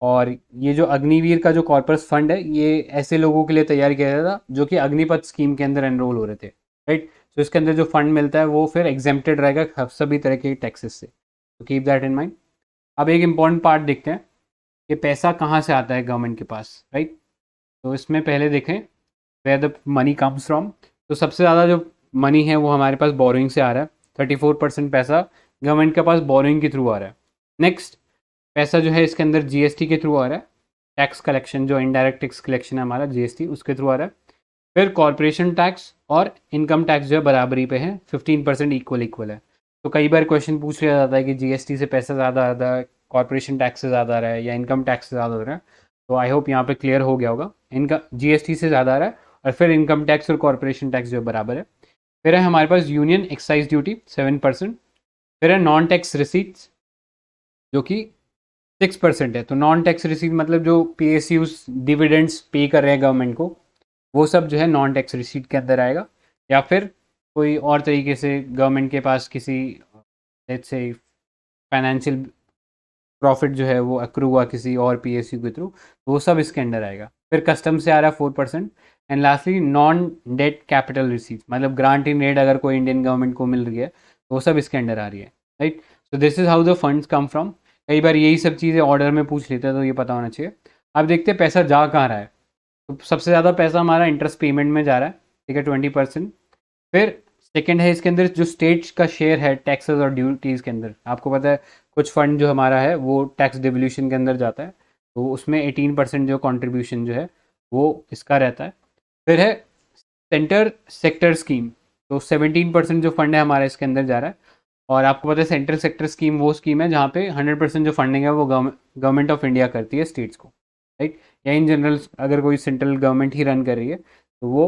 और ये जो अग्निवीर का जो कॉर्पस फंड है ये ऐसे लोगों के लिए तैयार किया गया था जो कि अग्निपथ स्कीम के अंदर एनरोल हो रहे थे, राइट। तो इसके अंदर जो फंड मिलता है वो फिर एग्जेम्प्टेड रहेगा सभी तरह के टैक्सेस से, तो कीप दैट इन माइंड। अब एक इम्पॉर्टेंट पार्ट देखते हैं कि पैसा कहाँ से आता है गवर्नमेंट के पास, राइट। तो इसमें पहले देखें where the money comes from. तो सबसे ज़्यादा जो मनी है वो हमारे पास बोरिंग से आ रहा है। 34% पैसा गवर्नमेंट के पास बोरिंग के थ्रू आ रहा है। नेक्स्ट, पैसा जो है इसके अंदर जीएसटी के थ्रू आ रहा है। टैक्स कलेक्शन, जो इनडायरेक्ट टैक्स कलेक्शन है हमारा जीएसटी, उसके थ्रू आ रहा है। फिर कॉरपोरेशन टैक्स और इनकम टैक्स जो है बराबरी पे है, 15% इक्वल है। तो कई बार क्वेश्चन पूछ लिया जाता है कि जीएसटी से पैसा ज़्यादा आ रहा है, कॉरपोरेशन टैक्स से ज़्यादा आ रहा है या इनकम टैक्स से ज़्यादा आ रहा है। तो आई होप यहाँ पे क्लियर हो गया होगा। इनका जीएसटी से ज़्यादा आ रहा है और फिर इनकम टैक्स और कॉरपोरेशन टैक्स जो बराबर है। फिर है हमारे पास यूनियन एक्साइज ड्यूटी 7%। फिर है नॉन टैक्स रिसीट्स जो कि 6% है। तो नॉन टैक्स रिसीट मतलब जो पीएसयूज डिविडेंड्स पे कर रहे हैं गवर्नमेंट को, वो सब जो है नॉन टैक्स रिसीट के अंदर आएगा। या फिर कोई और तरीके से गवर्नमेंट के पास किसी लेट्स से फाइनेंशियल प्रॉफिट जो है वो अक्रू हुआ किसी और पीएसयू के थ्रू, तो वो सब इसके अंडर आएगा। फिर कस्टम से आ रहा है 4%। And lastly non debt capital receipt, मतलब ग्रांट इन एड अगर कोई इंडियन गवर्नमेंट को मिल रही है तो वो सब इसके अंडर आ रही है, right. So this is how the funds come from. कई बार यही सब चीज़ें ऑर्डर में पूछ लेते हैं तो ये पता होना चाहिए। अब देखते हैं पैसा जा कहाँ रहा है। तो सबसे ज़्यादा पैसा हमारा इंटरेस्ट पेमेंट में जा रहा है, ठीक है, 20%। फिर सेकंड है इसके अंदर जो स्टेट का शेयर है टैक्सेस और ड्यूटीज़ के अंदर, आपको पता है कुछ फंड जो हमारा है वो टैक्स डिवोल्यूशन के अंदर जाता है, तो उसमें 18% जो कंट्रीब्यूशन जो है वो इसका रहता है। फिर है सेंटर सेक्टर स्कीम, तो 17% जो फंड है हमारा इसके अंदर जा रहा है। और आपको पता है सेंट्रल सेक्टर स्कीम वो स्कीम है जहाँ पे 100% जो फंडिंग है वो गवर्नमेंट ऑफ इंडिया करती है स्टेट्स को, राइट। या इन जनरल अगर कोई सेंट्रल गवर्नमेंट ही रन कर रही है तो वो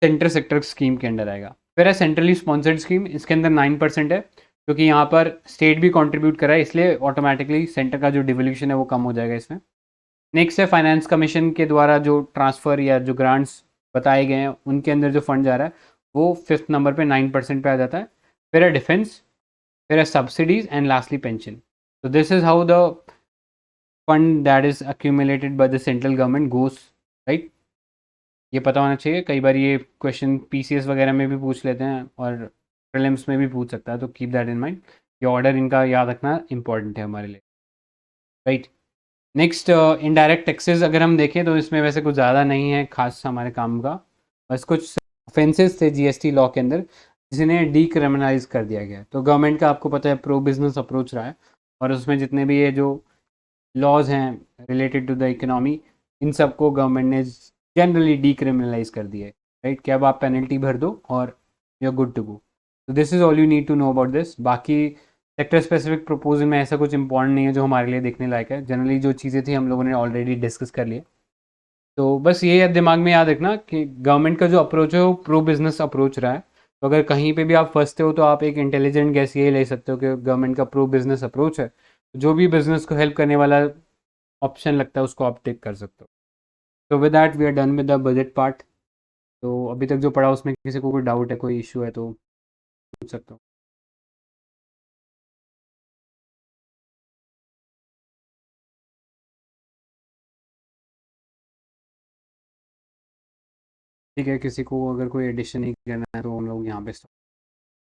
सेंटर सेक्टर स्कीम के अंडर आएगा। फिर है सेंट्रली स्पॉन्सर्ड स्कीम, इसके अंदर 9% है, क्योंकि यहाँ पर स्टेट भी कंट्रीब्यूट करा है इसलिए ऑटोमेटिकली सेंटर का जो डिवोल्यूशन है वो कम हो जाएगा इसमें। नेक्स्ट है फाइनेंस कमीशन के द्वारा जो ट्रांसफ़र या जो ग्रांट्स बताए गए हैं उनके अंदर जो फंड जा रहा है वो 5th नंबर पे 9% पे आ जाता है। फिर है डिफेंस, फिर है सब्सिडीज एंड लास्टली पेंशन। तो this is how the fund that is accumulated by the central government goes, right. ये पता होना चाहिए, कई बार ये क्वेश्चन पीसीएस वगैरह में भी पूछ लेते हैं और प्रीलिम्स में भी पूछ सकता है, तो कीप दैट इन माइंड। ये ऑर्डर इनका याद रखना इंपॉर्टेंट है हमारे लिए, राइट। नेक्स्ट इनडायरेक्ट टैक्सेस अगर हम देखें तो इसमें वैसे कुछ ज़्यादा नहीं है खास हमारे काम का, बस कुछ ऑफेंसेस थे जीएसटी लॉ के अंदर जिन्हें डीक्रिमिनलाइज कर दिया गया है। तो गवर्नमेंट का आपको पता है प्रो बिजनेस अप्रोच रहा है, और उसमें जितने भी ये जो लॉज हैं रिलेटेड टू द इकोनॉमी, इन सबको गवर्नमेंट ने जनरली डीक्रिमिनलाइज कर दिया है, राइट। कि अब आप पेनल्टी भर दो और you are good to go. तो this is all you need to know about this. बाकी सेक्टर स्पेसिफिक प्रपोजल में ऐसा कुछ इंपॉर्टेंट नहीं है जो हमारे लिए देखने लायक है। जनरली जो चीज़ें थी हम लोगों ने ऑलरेडी डिस्कस कर लिया। तो बस ये दिमाग में याद रखना कि गवर्नमेंट का जो अप्रोच है वो प्रो बिजनेस अप्रोच रहा है। तो अगर कहीं पे भी आप फंसते हो तो आप एक इंटेलिजेंट गैस ये ले सकते हो कि गवर्नमेंट का प्रो बिजनेस अप्रोच है, जो भी बिजनेस को हेल्प करने वाला ऑप्शन लगता है उसको आप टिक कर सकते हो। तो with that we are done with the budget part. तो अभी तक जो पढ़ा उसमें किसी को कोई डाउट है, कोई इशू है तो पूछ सकते हो। ठीक है, किसी को अगर कोई एडिशन नहीं करना है तो हम लोग यहाँ पे